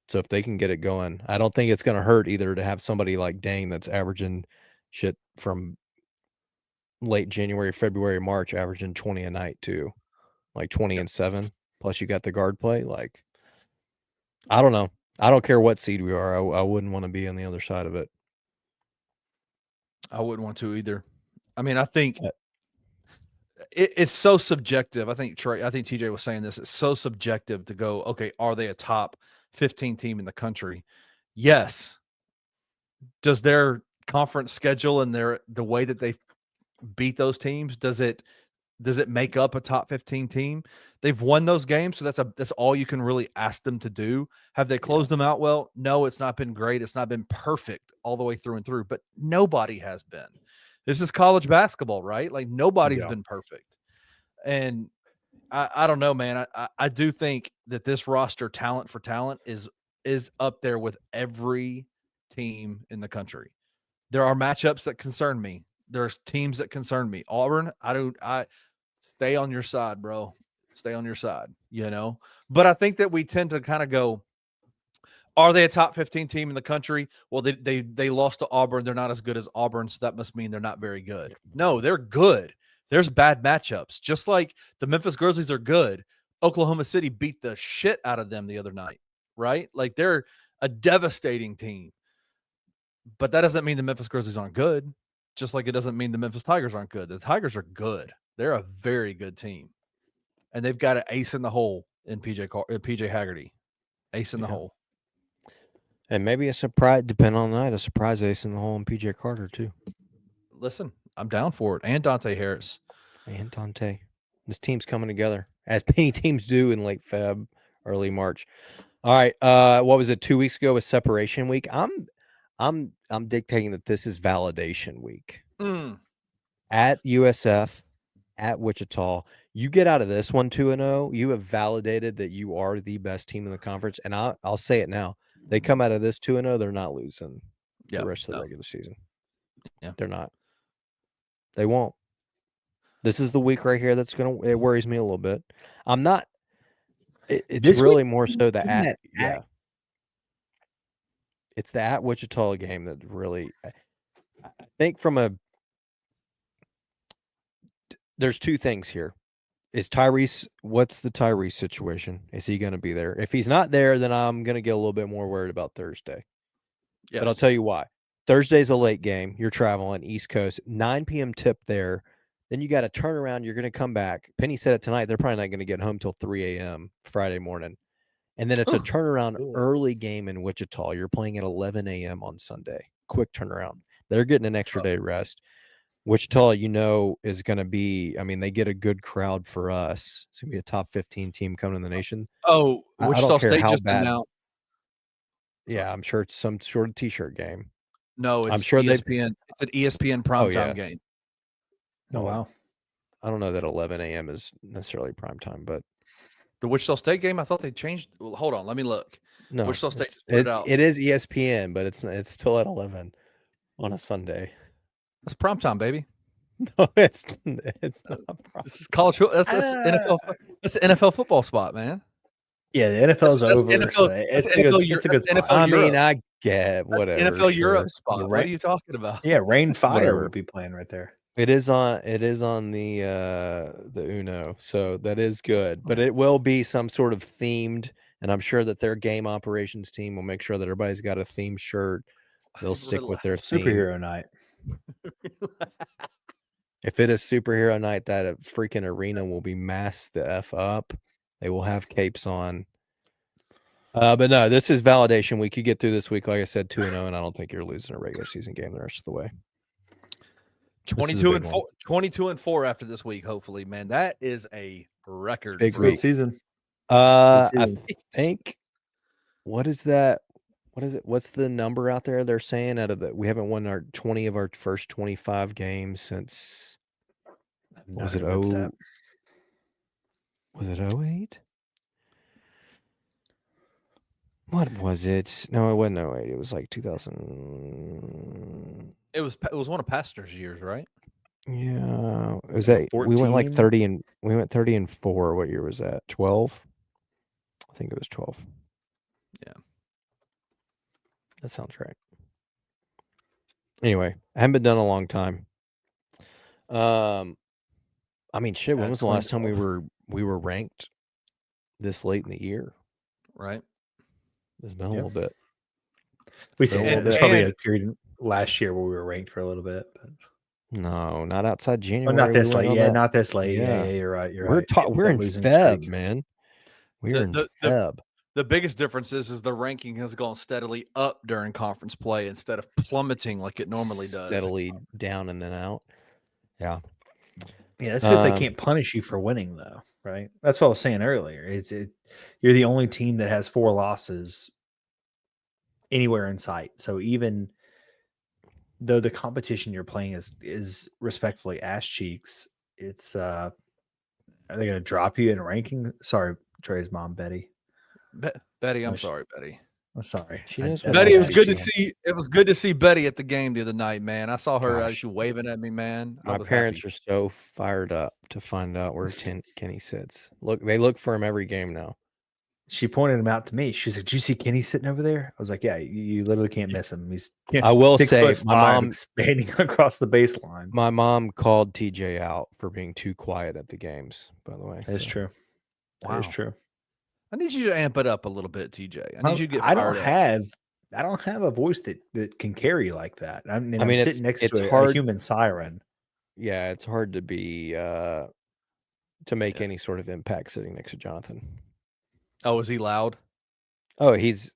So if they can get it going, I don't think it's going to hurt either to have somebody like Dane that's averaging shit from late January, February, March, averaging 20 a night too, like 20 and 7. Plus you got the guard play. Like, I don't know. I don't care what seed we are. I wouldn't want to be on the other side of it. I wouldn't want to either. I mean, I think it's so subjective. I think TJ was saying this. It's so subjective to go, okay, are they a top 15 team in the country? Yes. Does their conference schedule and the way that they beat those teams, does it make up a top 15 team? They've won those games, so that's all you can really ask them to do. Have they closed them out well? No, it's not been great. It's not been perfect all the way through and through, but nobody has been. This is college basketball, right? Like, nobody's been perfect. And I don't know, man. I do think that this roster, talent for talent, is up there with every team in the country. There are matchups that concern me. There's teams that concern me. Auburn, I stay on your side, bro. Stay on your side, But I think that we tend to kind of go, are they a top 15 team in the country? Well, they lost to Auburn. They're not as good as Auburn, so that must mean they're not very good. No, they're good. There's bad matchups. Just like the Memphis Grizzlies are good. Oklahoma City beat the shit out of them the other night, right? Like, they're a devastating team. But that doesn't mean the Memphis Grizzlies aren't good, just like it doesn't mean the Memphis Tigers aren't good. The Tigers are good. They're a very good team. And they've got an ace in the hole in PJ Haggerty. Ace in the hole. And maybe a surprise, depending on the night, a surprise ace in the hole in PJ Carter too. Listen, I'm down for it. And Dante Harris. And Dante. This team's coming together, as many teams do in late Feb, early March. All right. What was it? 2 weeks ago was separation week. I'm dictating that this is validation week. At USF, at Wichita, you get out of this one 2-0. You have validated that you are the best team in the conference. And I'll say it now. They come out of this 2-0, they're not losing the rest of the regular season. Yeah. They're not. They won't. This is the week right here it worries me a little bit. I'm not. It's really more so the at. Yeah. It's the at Wichita game that really, I think there's two things here. What's the Tyrese situation? Is he going to be there? If he's not there, then I'm going to get a little bit more worried about Thursday. Yes. But I'll tell you why. Thursday's a late game. You're traveling East Coast, 9 p.m. tip there. Then you got to turn around. You're going to come back. Penny said it tonight. They're probably not going to get home till 3 a.m. Friday morning. And then it's a turnaround early game in Wichita. You're playing at 11 a.m. on Sunday. Quick turnaround. They're getting an extra day rest. Wichita, is going to be. I mean, they get a good crowd for us. It's going to be a top 15 team coming in the nation. Oh, I Wichita don't care State how just bad. announced. Yeah, I'm sure it's some sort of T-shirt game. No, it's I'm sure ESPN. It's an ESPN primetime game. Oh wow! I don't know that 11 a.m. is necessarily prime time, but The Wichita State game, I thought they changed. Well, hold on, let me look. no, Wichita State just put it out. It is ESPN, but it's still at 11 on a Sunday. That's primetime, baby. No, it's not. This is college. That's NFL. That's the NFL football spot, man. Yeah, the NFL's That's over. NFL, So it's a good spot. I mean, I get whatever. NFL sure. Europe spot. What are you talking about? Yeah, Rain Fire Whatever. would be playing right there. It is on the Uno, so that is good. But it will be some sort of themed, and I'm sure that their game operations team will make sure that everybody's got a themed shirt. They'll stick with their theme. Superhero night. If it is superhero night, that freaking arena will be masked the F up. They will have capes on. But no, this is validation week. You get through this week, like I said, 2-0, and I don't think you're losing a regular season game the rest of the way. 22-4 after this week, hopefully, man. That is a record. Big Great season. I think what is that? What is it? What's the number out there they're saying out of we haven't won our 20 of our first 25 games since was it 08? What was it? No, it wasn't 08. It was like 2000. It was one of Pastor's years, right? Yeah. It was that 14? we went like 30 and we went 30-4. What year was that? 12? I think it was 12. Yeah. That sounds right. Anyway, I haven't been done a long time. I mean, shit, when was the last time we were ranked this late in the year? Right. It's been a little bit. We said there's probably a period last year where we were ranked for a little bit. But... No, not outside January. Oh, not this late. Yeah, not this late. Yeah, you're right. We're in Feb, man. We're in Feb. The biggest difference is the ranking has gone steadily up during conference play instead of plummeting like it normally does. Steadily down and then out. Yeah. Yeah, that's because they can't punish you for winning, though, right? That's what I was saying earlier. You're the only team that has 4 losses anywhere in sight. So even though the competition you're playing is respectfully ass cheeks, it's are they going to drop you in ranking? Sorry, Trey's mom, Betty. Betty, I'm sorry, Betty. I'm sorry. Betty, it was good to see. It was good to see Betty at the game the other night, man. I saw her she waving at me, man. My parents are so fired up to find out where Kenny sits. They look for him every game now. She pointed him out to me. She's like, "Did you see Kenny sitting over there?" I was like, "Yeah, you literally can't miss him. He's I will say, my mom expanding across the baseline." My mom called TJ out for being too quiet at the games. By the way, that's true. That is true. I need you to amp it up a little bit, TJ. I need you to get fired up. I don't have a voice that can carry like that. I mean, I'm sitting next to a human siren. Yeah, it's hard to be to make any sort of impact sitting next to Jonathan. Oh, is he loud? Oh, it's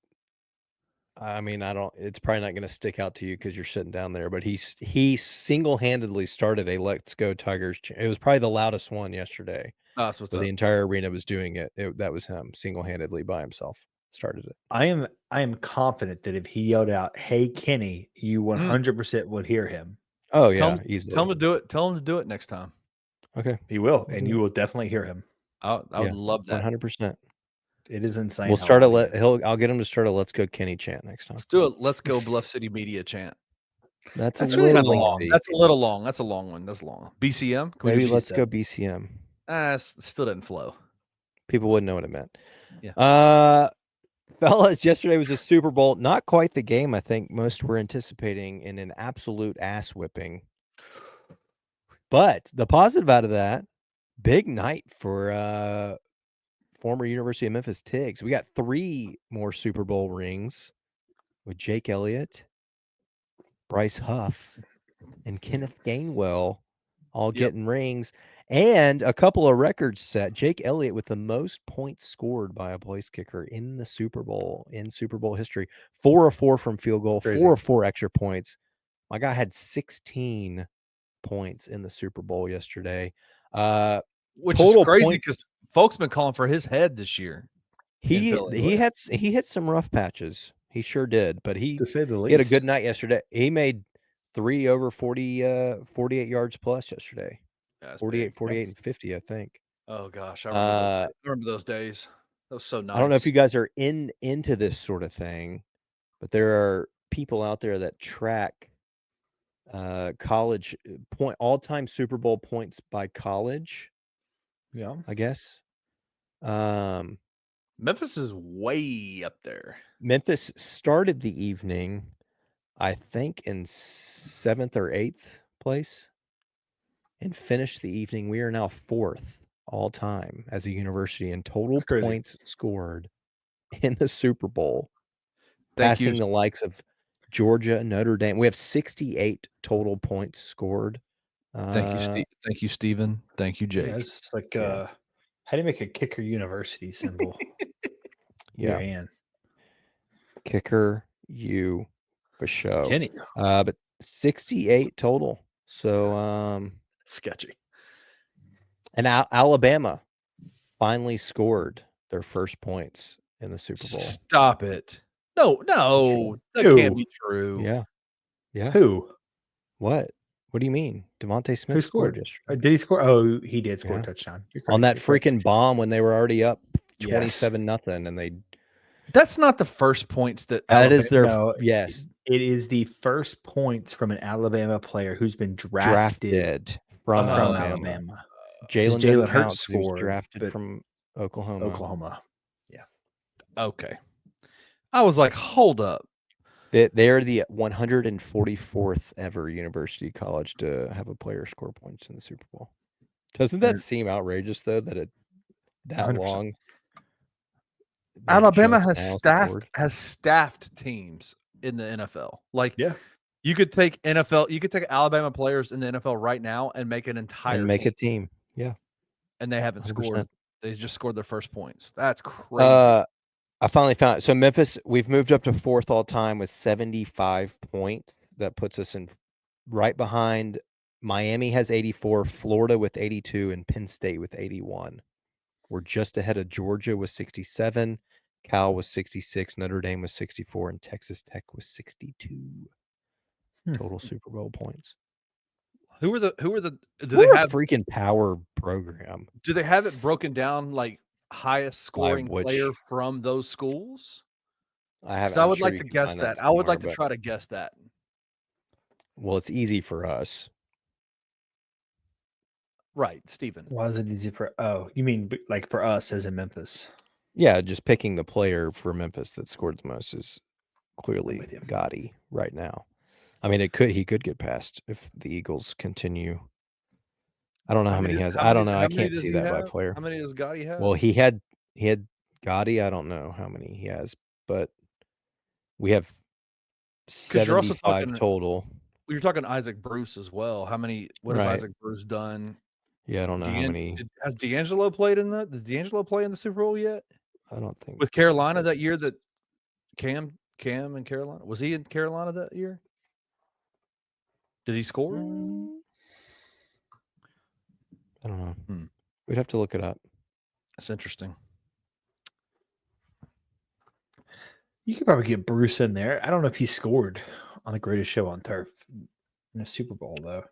probably not going to stick out to you because you're sitting down there, but he single-handedly started a Let's Go Tigers. It was probably the loudest one yesterday. Oh, so the entire arena was doing it. That was him single-handedly by himself. Started it. I am confident that if he yelled out, "Hey Kenny," you 100% would hear him. Oh yeah, easily. Tell him to do it. Tell him to do it next time. Okay, he will, and you will definitely hear him. I would love that. 100%. It is insane. We'll start I'll get him to start a "Let's Go Kenny" chant next time. Let's do it. Let's go Bluff City Media chant. That's really long. That's a little long. That's a long one. That's long. BCM. Maybe let's go BCM. Still didn't flow. People wouldn't know what it meant. Yeah. Fellas, yesterday was a Super Bowl. Not quite the game I think most were anticipating, in an absolute ass whipping. But the positive out of that, big night for former University of Memphis Tigs. We got 3 more Super Bowl rings with Jake Elliott, Bryce Huff, and Kenneth Gainwell all getting rings, and a couple of records set. Jake Elliott with the most points scored by a place kicker in the Super Bowl, in Super Bowl history. 4 of 4 from field goal, 4 of 4 extra points. My guy had 16 points in the Super Bowl yesterday. Which total is crazy point- because folks been calling for his head this year. He hit some rough patches. He sure did, but he To say the he had a least. good night yesterday. He made 3 over 48 yards plus yesterday. That's 48, big. 48, and 50, I think. Oh gosh, I remember those days. That was so nice. I don't know if you guys are into this sort of thing, but there are people out there that track college all-time Super Bowl points by college. Yeah. I guess. Memphis is way up there. Memphis started the evening, I think, in 7th or 8th place and finished the evening. We are now 4th all time as a university in total points scored in the Super Bowl, passing the likes of Georgia, Notre Dame. We have 68 total points scored. Thank you, Steve. Thank you, Stephen. Thank you, Jake. Yeah, it's like how do you make a kicker university symbol? Yeah. Your hand. Kicker you for show. Kenny. But 68 total. So sketchy. And Alabama finally scored their first points in the Super Bowl. Stop it. No, that can't be true. Yeah. Yeah. Who? What? What do you mean? Devontae Smith Who scored yesterday. Did he score? Oh, he did score a touchdown. On that freaking bomb when they were already up 27-0 and they That's not the first points that is their yes. It is the first points from an Alabama player who's been drafted from Alabama. Jalen Hurts scored. scored, Drafted from Oklahoma. Yeah. Okay. I was like, hold up. They are the 144th ever university college to have a player score points in the Super Bowl. Doesn't that seem outrageous though that that 100%. Long? Alabama has staffed teams in the NFL. Like, you could take Alabama players in the NFL right now and make an entire a team. Yeah. And they haven't 100%. Scored. They just scored their first points. That's crazy. I finally found it. So Memphis, we've moved up to 4th all time with 75 points. That puts us in right behind. Miami has 84, Florida with 82, and Penn State with 81. We're just ahead of Georgia with 67, Cal was 66, Notre Dame was 64, and Texas Tech was 62. Total Super Bowl points. Do they have freaking power program? Do they have it broken down like highest scoring player from those schools? I would like to guess that. I would like to try to guess that. Well, it's easy for us. Right, Stephen. Why is it easy for? Oh, you mean like for us as in Memphis? Yeah, just picking the player for Memphis that scored the most is clearly Gotti right now. I mean, he could get past if the Eagles continue. I don't know how many he has. I don't know. I can't see that by player. How many does Gotti have? Well, he had Gotti. I don't know how many he has, but we have 75 total. You're talking Isaac Bruce as well. How many? What has Isaac Bruce done? Yeah, I don't know how many. Has D'Angelo played in the? Did D'Angelo play in the Super Bowl yet? I don't think with Carolina that year. That Cam in Carolina, was he in Carolina that year? Did he score? I don't know. We'd have to look it up. That's interesting. You could probably get Bruce in there. I don't know if he scored on the Greatest Show on Turf in a Super Bowl, though.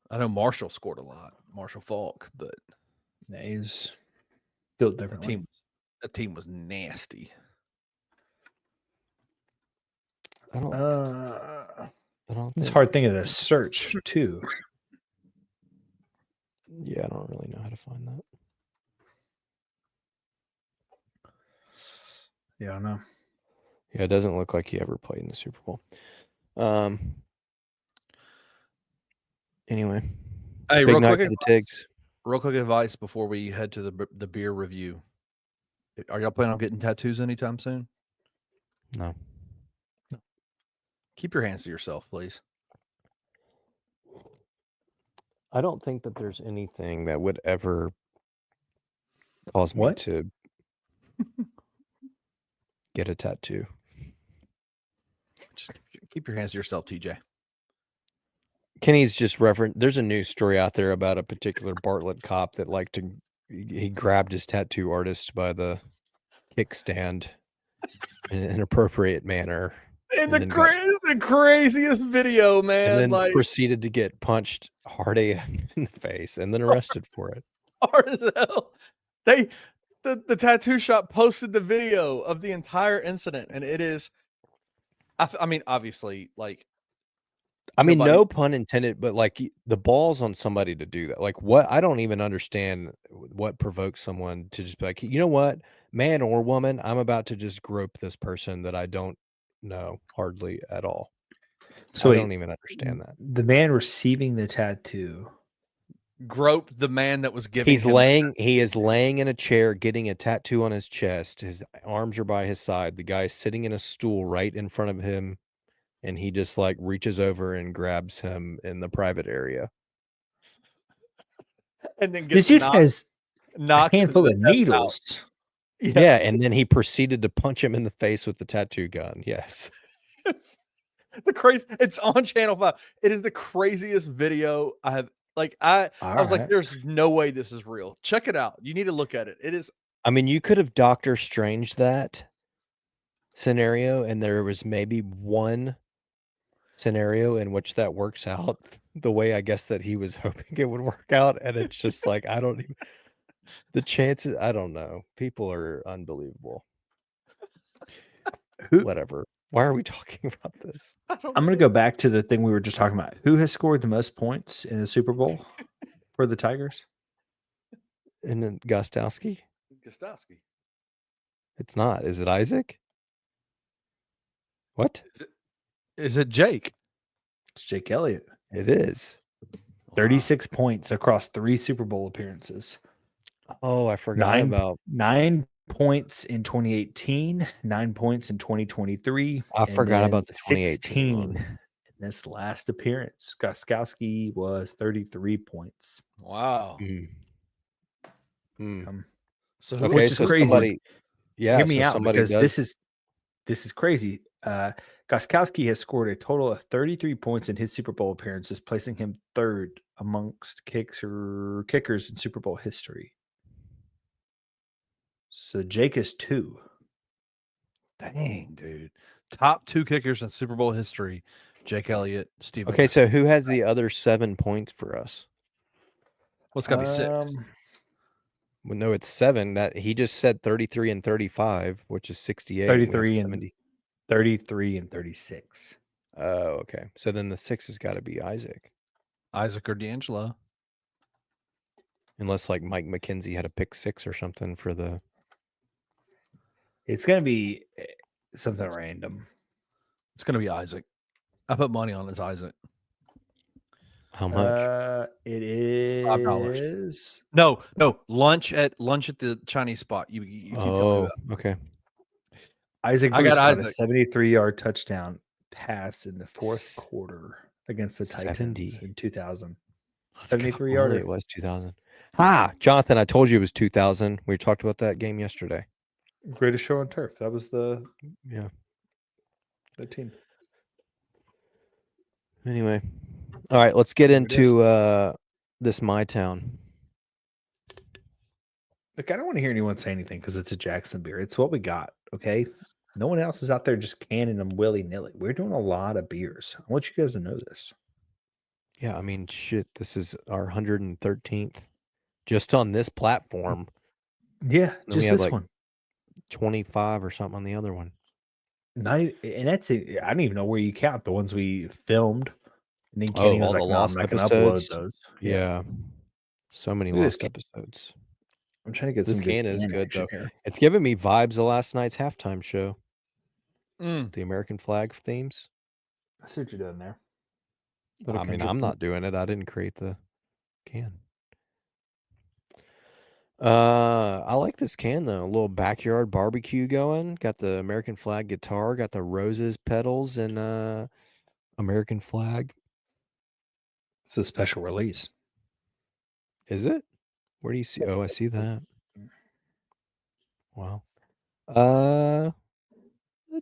I know Marshall scored a lot, Marshall Falk, but he's built differently. That team was nasty. I don't. It's a hard thing to search too. Yeah, I don't really know how to find that. Yeah, I don't know. Yeah, it doesn't look like he ever played in the Super Bowl. Anyway, hey, big night for the Tigs. Real quick advice before we head to the beer review. Are y'all planning on getting tattoos anytime soon? No. Keep your hands to yourself, please. I don't think that there's anything that would ever cause me to get a tattoo. Just keep your hands to yourself, TJ. Kenny's just referenced. There's a news story out there about a particular Bartlett cop that he grabbed his tattoo artist by the kickstand in an inappropriate manner. And the craziest video, man. And then like proceeded to get punched hard AF in the face and then arrested for it. Hard as hell. The tattoo shop posted the video of the entire incident, and it is. I mean, obviously, like. No pun intended, but like the balls on somebody to do that. Like what? I don't even understand what provokes someone to just be like, you know what, man or woman, I'm about to just grope this person that I don't know hardly at all. So I don't even understand that. The man receiving the tattoo groped the man that was giving. He is laying in a chair, getting a tattoo on his chest. His arms are by his side. The guy's sitting in a stool right in front of him. And he just like reaches over and grabs him in the private area. And then this dude has a handful of needles. Yeah, and then he proceeded to punch him in the face with the tattoo gun. Yes. It's on Channel 5. It is the craziest video I have. Like I was like, there's no way this is real. Check it out. You need to look at it. It is. I mean, you could have Doctor Strange that scenario, and there was maybe one scenario in which that works out the way I guess that he was hoping it would work out, and it's just like the chances, I don't know. People are unbelievable. Whatever. Why are we talking about this? I'm going to go back to the thing we were just talking about. Who has scored the most points in the Super Bowl for the Tigers? And then Gostowski? Gostowski. It's not. Is it Isaac? What? Is it Jake? It's Jake Elliott. It is. 36 points across 3 Super Bowl appearances. Oh, I forgot about 9 points in 2018, 9 points in 2023. I forgot about the 16 in this last appearance. Gostowski was 33 points. Wow. So which is crazy. Somebody, hear me out, because this is crazy. Gostowski has scored a total of 33 points in his Super Bowl appearances, placing him third amongst kickers in Super Bowl history. So Jake is 2. Dang, dude. Top 2 kickers in Super Bowl history. Jake Elliott, Steve. Okay, so who has the other 7 points for us? What's got to be 6? Well, no, it's 7. That he just said 33 and 35, which is 68. 33 and 33 and 36. Oh, okay. So then the 6 has got to be Isaac or D'Angelo. Unless like Mike McKenzie had a pick 6 or something for the. It's going to be something random. It's going to be Isaac. I put money on this Isaac. How much? It is $5. No. Lunch at the Chinese spot. You keep telling me that. Okay. Isaac Bruce got a 73-yard touchdown pass in the 4th quarter against the Titans in 2000. 73-yarder. It was 2000. Jonathan, I told you it was 2000. We talked about that game yesterday. Greatest show on turf. That was the team. Anyway, all right, let's get into this My Town. Look, I don't want to hear anyone say anything because it's a Jackson beer. It's what we got, okay? No one else is out there just canning them willy-nilly. We're doing a lot of beers. I want you guys to know this. Yeah, I mean, shit, this is our 113th just on this platform. Yeah, just this one. 25 or something on the other one. And that's it. I don't even know where you count the ones we filmed. And then Kenny was like, "No, I'm not going to upload those." Yeah. So many lost episodes. I'm trying to get this can is good though. Here. It's giving me vibes of last night's halftime show. The American flag themes. I see what you're doing there. I mean, I'm not doing it. I didn't create the can. I like this can though. A little backyard barbecue going. Got the American flag guitar. Got the roses, petals, and American flag. It's a special release. Is it? Where do you see? Oh, I see that. Wow. A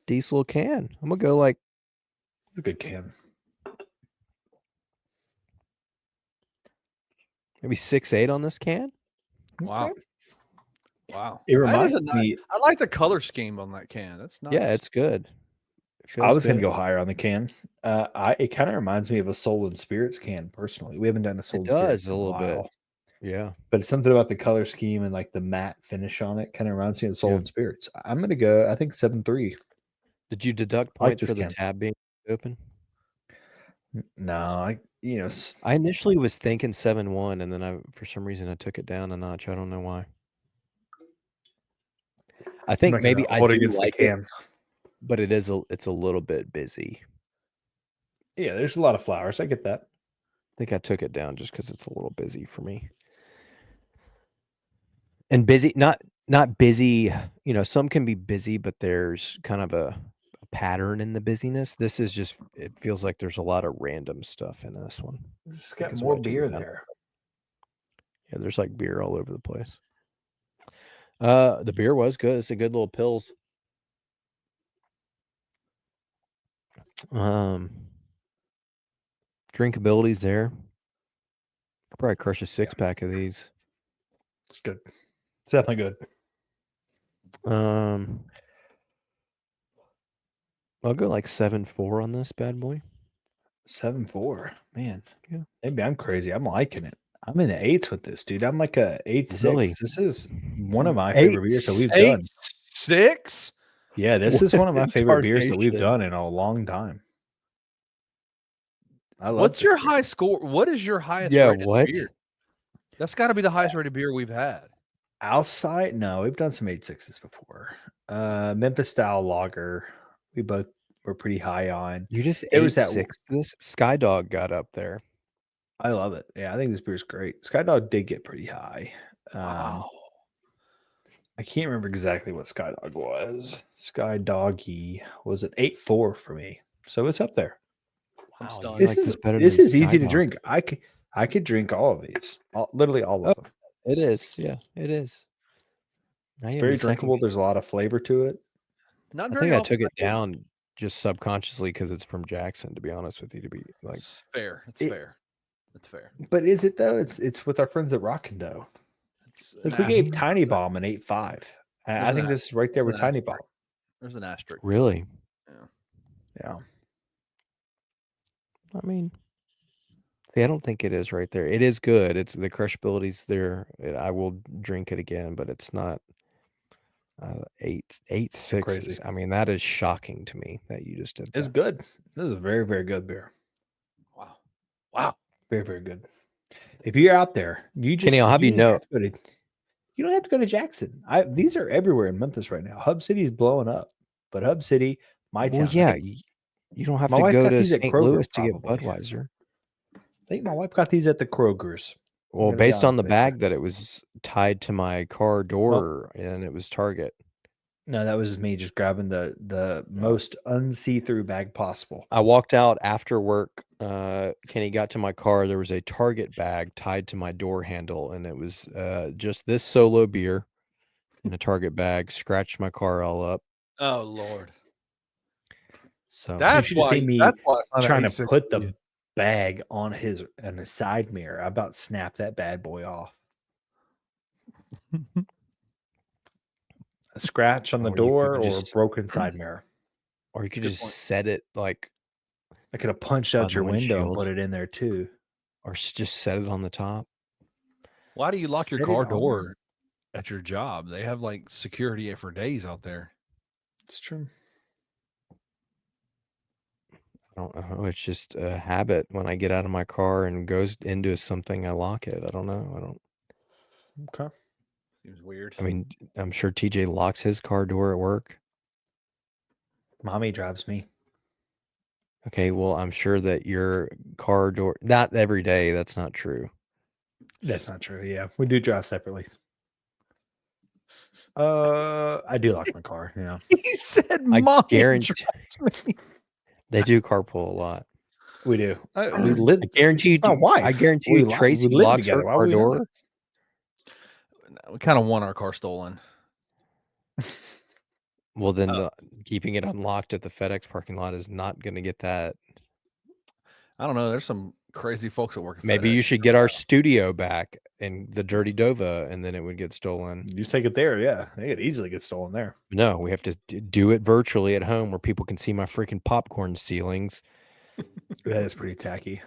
decent little can. I'm gonna go like a good can. Maybe 6.8 on this can. Wow. Okay. Wow. It That is reminds me. I like the color scheme on that can. That's nice. Yeah, it's good. I was going to go higher on the can. It kind of reminds me of a Soul and Spirits can personally. We haven't done a Soul It and Spirits does in a a little while, bit. Yeah. but it's something about the color scheme and like the matte finish on it kind of reminds me of Soul Yeah. and Spirits. I'm going to go, I think 7.3. Did you deduct I like points this for the can. tab being open? No, I initially was thinking 7.1, and then for some reason I took it down a notch. I don't know why. I think maybe I do like it, but it's a little bit busy. Yeah, there's a lot of flowers. I get that. I think I took it down just because it's a little busy for me. And busy, not busy. Some can be busy, but there's kind of a pattern in the busyness. This is just, it feels like there's a lot of random stuff in this one. Just got more beer there. Yeah, there's like beer all over the place. The beer was good. It's a good little pills. Drinkability's there. I'll probably crush a 6-pack of these. It's good. It's definitely good. I'll go like 7.4 on this bad boy. 7.4. Man. Yeah. Maybe I'm crazy. I'm liking it. I'm in the 8s with this, dude. I'm like a 8.6. Really? This is one of my favorite beers that we've done. 8.6? Yeah, this is one of my favorite beers that we've Tarnation. done in a long time. I love What's this your beer. high score? What is your highest Yeah, rated what? beer? That's got to be the highest rated beer we've had. Outside? No, we've done some 8.6s before. Memphis style lager. We both were pretty high on. You just There was 8.6. that. This Skydog got up there. I love it. Yeah, I think this beer's great. Skydog did get pretty high. Wow. I can't remember exactly what Skydog was. Skydoggy was an 8.4 for me. So it's up there. I'm Wow, stunned. you This like is better this than is easy to Skydog. drink. I could drink all of these. Literally all of them. It is. Yeah, it is. Now you It's have very me second drinkable. There's a lot of flavor to it. Not I very think I often took it get- down just subconsciously because it's from Jackson, to be honest with you, to be like, It's fair. It's It- fair. It's fair. But is it though? It's with our friends at Rockin' Dough. It's Like an we gave asterisk. Tiny Bomb an 8.5. I There's think an this is right there there's with an Tiny asterisk. Bomb. There's an asterisk. really? Yeah. I mean, see, I don't think it is right there. It is good. It's the crushability's there. I will drink it again, but it's not 8.6. Crazy. I mean, that is shocking to me that you just did that. It's good. This is a very, very good beer. Wow. Wow. Very, very good. If you're out there, you just Kenny, I'll have you don't know. have to go to- you don't have to go to Jackson. These are everywhere in Memphis right now. Hub City is blowing up, but Hub City, my town. Well, yeah, you don't have my to wife go got to these at St. Kroger, Louis to get probably. Budweiser. I think my wife got these at the Kroger's. Well, gonna be based on honest the with you. bag that it was tied to my car door, and it was Target. No, that was me just grabbing the most unsee-through bag possible. I walked out after work. Kenny got to my car. There was a Target bag tied to my door handle, and it was just this solo beer in a Target bag. Scratched my car all up. Oh Lord. So That's you should have why. seen me That's why it's not an trying to 8.6 put beer. the bag on his side mirror. I about snapped that bad boy off. A scratch on the Or you door could or just- broken side mirror. or you could Good just point. set it like, I could have punched on out the your window and windshield. put it in there too. or just set it on the top. Why do you lock your Set it car on. door at your job? They have like security for days out there. It's true. I don't know. It's just a habit. When I get out of my car and goes into something, I lock it. I don't know. I don't. Okay. Seems weird. I mean, I'm sure TJ locks his car door at work. Mommy drives me. Okay, well, I'm sure that your car door, not every day. That's not true. That's not true. Yeah, we do drive separately. I do lock my car. Yeah. He said, I "Mom, guarantee they do carpool a lot. We do. We live. I guarantee it's my you. wife. I guarantee We you, li- Tracy we live locks together. her Why car would we not? door. we kind of want our car stolen." Well, then keeping it unlocked at the FedEx parking lot is not going to get that. I don't know. There's some Crazy folks that work at Maybe FedEx. you should get our studio back in the Dirty Dova, and then it would get stolen. You take it there, yeah. It could easily get stolen there. No, we have to do it virtually at home where people can see my freaking popcorn ceilings. That is pretty tacky.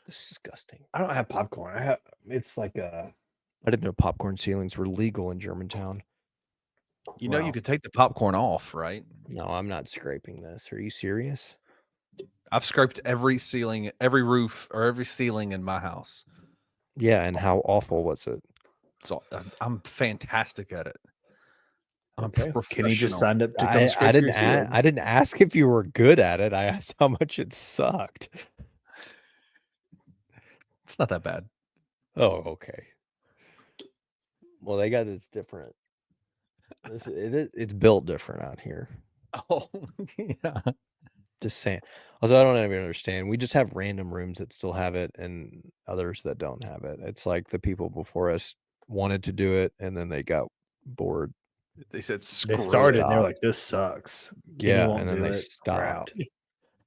Disgusting. I don't have popcorn. I have. It's like I didn't know popcorn ceilings were legal in Germantown. You know, Wow. you could take the popcorn off, right? No, I'm not scraping this. Are you serious? I've scraped every ceiling, every roof, or every ceiling in my house. Yeah, and how awful was it? So I'm fantastic at it. I'm okay. professional. Can you just sign up to come I scrape didn't. your ceiling? I didn't ask if you were good at it. I asked how much it sucked. It's not that bad. Oh, okay. Well, they got it's different. It's built different out here. Oh, yeah. Just saying. Although I don't even understand. We just have random rooms that still have it and others that don't have it. It's like the people before us wanted to do it and then they got bored. They said They screw started it. and they're like, this sucks. Kenny Yeah, won't and then do they it. We're out. stopped.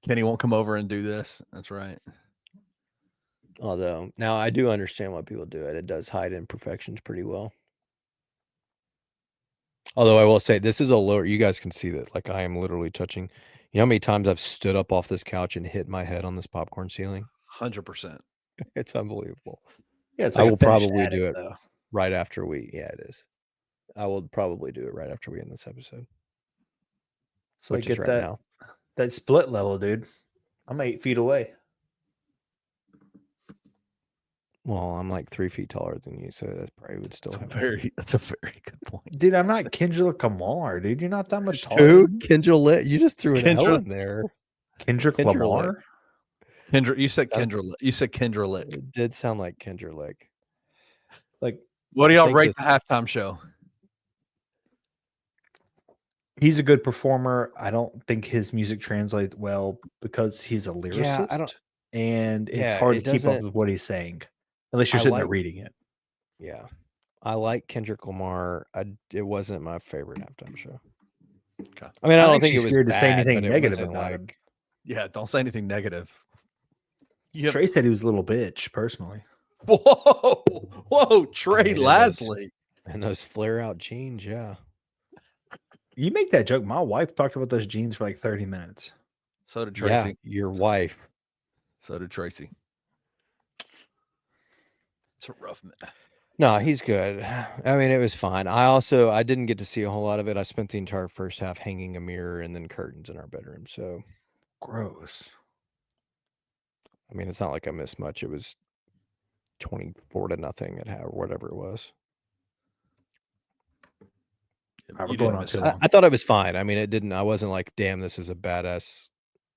Kenny won't come over and do this. That's right. Although now I do understand why people do it. It does hide imperfections pretty well. Although I will say this is a lower, you guys can see that like I am literally touching. You know how many times I've stood up off this couch and hit my head on this popcorn ceiling? 100%. It's unbelievable. Yeah, it's I like will a finished probably attic, do it though. right after it is. I will probably do it right after we end this episode. So which I is get right that now. that split level, dude. I'm 8 feet away. Well, I'm like 3 feet taller than you, so that probably would still have That's a very good point. Dude, I'm not Kendrick Lamar, dude. You're not that much taller. Two than me. Kendra Lit. You just threw an L Kendra- in there. Kendrick Kendra Lamar? Kendra, you said Sounds- Kendra. You said Kendra Lick. It did sound like Kendra Lick. Like, What do y'all think rate this- the halftime show? he's a good performer. I don't think his music translates well because he's a lyricist. Yeah, I don't- and it's Yeah, hard it to keep up doesn't- with what he's saying. Unless you're I sitting there like- reading it. Yeah. I like Kendrick Lamar. It wasn't my favorite halftime show. Okay. I mean, I I'm don't actually think it was scared to say bad, anything but it negative wasn't about like, him. Yeah, don't say anything negative. You have- Trey said he was a little bitch, personally. Whoa, Trey mean, it Lasley. And those flare out jeans, yeah. You make that joke. My wife talked about those jeans for like 30 minutes. So did Yeah, Tracy. your wife. So did Tracy. It's a rough minute. No, he's good. I mean, it was fine. I didn't get to see a whole lot of it. I spent the entire first half hanging a mirror and then curtains in our bedroom. So, Gross. I mean, it's not like I missed much. It was 24-0 at or whatever it was. We're You going didn't on miss too it. long. I thought it was fine. I mean, I wasn't like, damn, this is a badass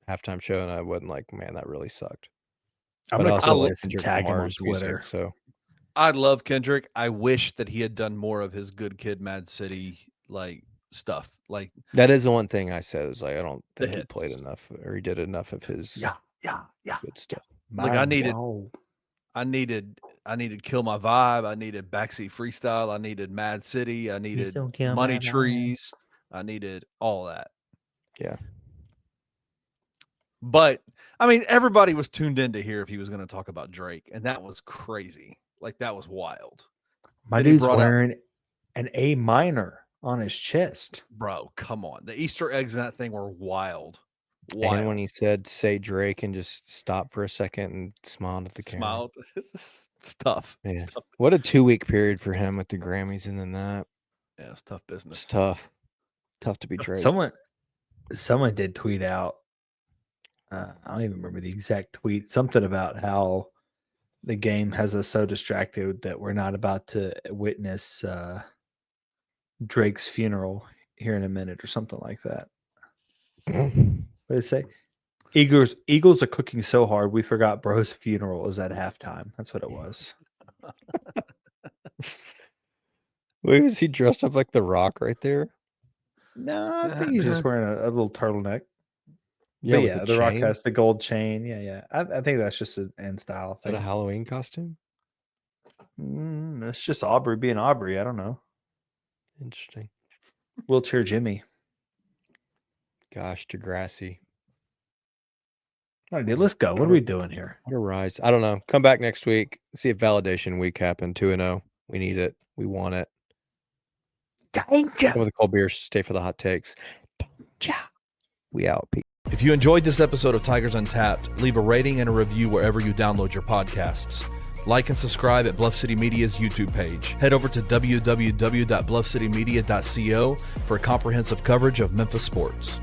halftime show. And I wasn't like, man, that really sucked. I'm But gonna also call like this and Kendrick tag him on Lamar's music, Twitter. so I love Kendrick. I wish that he had done more of his Good Kid, Mad City like stuff. Like that is the one thing I said is like, I don't The think he played hits. enough or he did enough of his Yeah. good stuff. Like, I needed- Wow. I needed Kill My Vibe. I needed Backseat Freestyle. I needed Mad City. I needed don't kill Money my vibe. Trees. I needed all that. Yeah. But I mean, everybody was tuned in to hear if he was going to talk about Drake, and that was crazy. Like that was wild, My Then he dude's brought out- wearing an A minor on his chest. bro. Come on, the Easter eggs in that thing were wild. And when he said say Drake and just stop for a second and smiled at the camera. smiled, it's tough. Yeah. It's tough. What a 2-week period for him with the Grammys and then that. Yeah, it's tough business. It's tough. Tough to be Drake. Someone did tweet out. I don't even remember the exact tweet. Something about how the game has us so distracted that we're not about to witness Drake's funeral here in a minute or something like that. What did it say? Eagles are cooking so hard we forgot bro's funeral is at halftime. That's what it was. Wait, was he dressed up like The Rock right there? No, I think he's just wearing a little turtleneck. Yeah, But with yeah, the the Rock chain? has the gold chain. Yeah. I think that's just an end style Is that a thing. Halloween costume? It's just Aubrey being Aubrey. I don't know. Interesting. Wheelchair Jimmy. Gosh, Degrassi. All right, dude, let's go. What are we doing here? What a rise. I don't know. Come back next week. See if validation week happened. 2-0. We need it. We want it. Danja. Come with a cold beer. Stay for the hot takes. Danja. We out. Peace. If you enjoyed this episode of Tigers Untapped, leave a rating and a review wherever you download your podcasts. Like and subscribe at Bluff City Media's YouTube page. Head over to www.bluffcitymedia.co for comprehensive coverage of Memphis sports.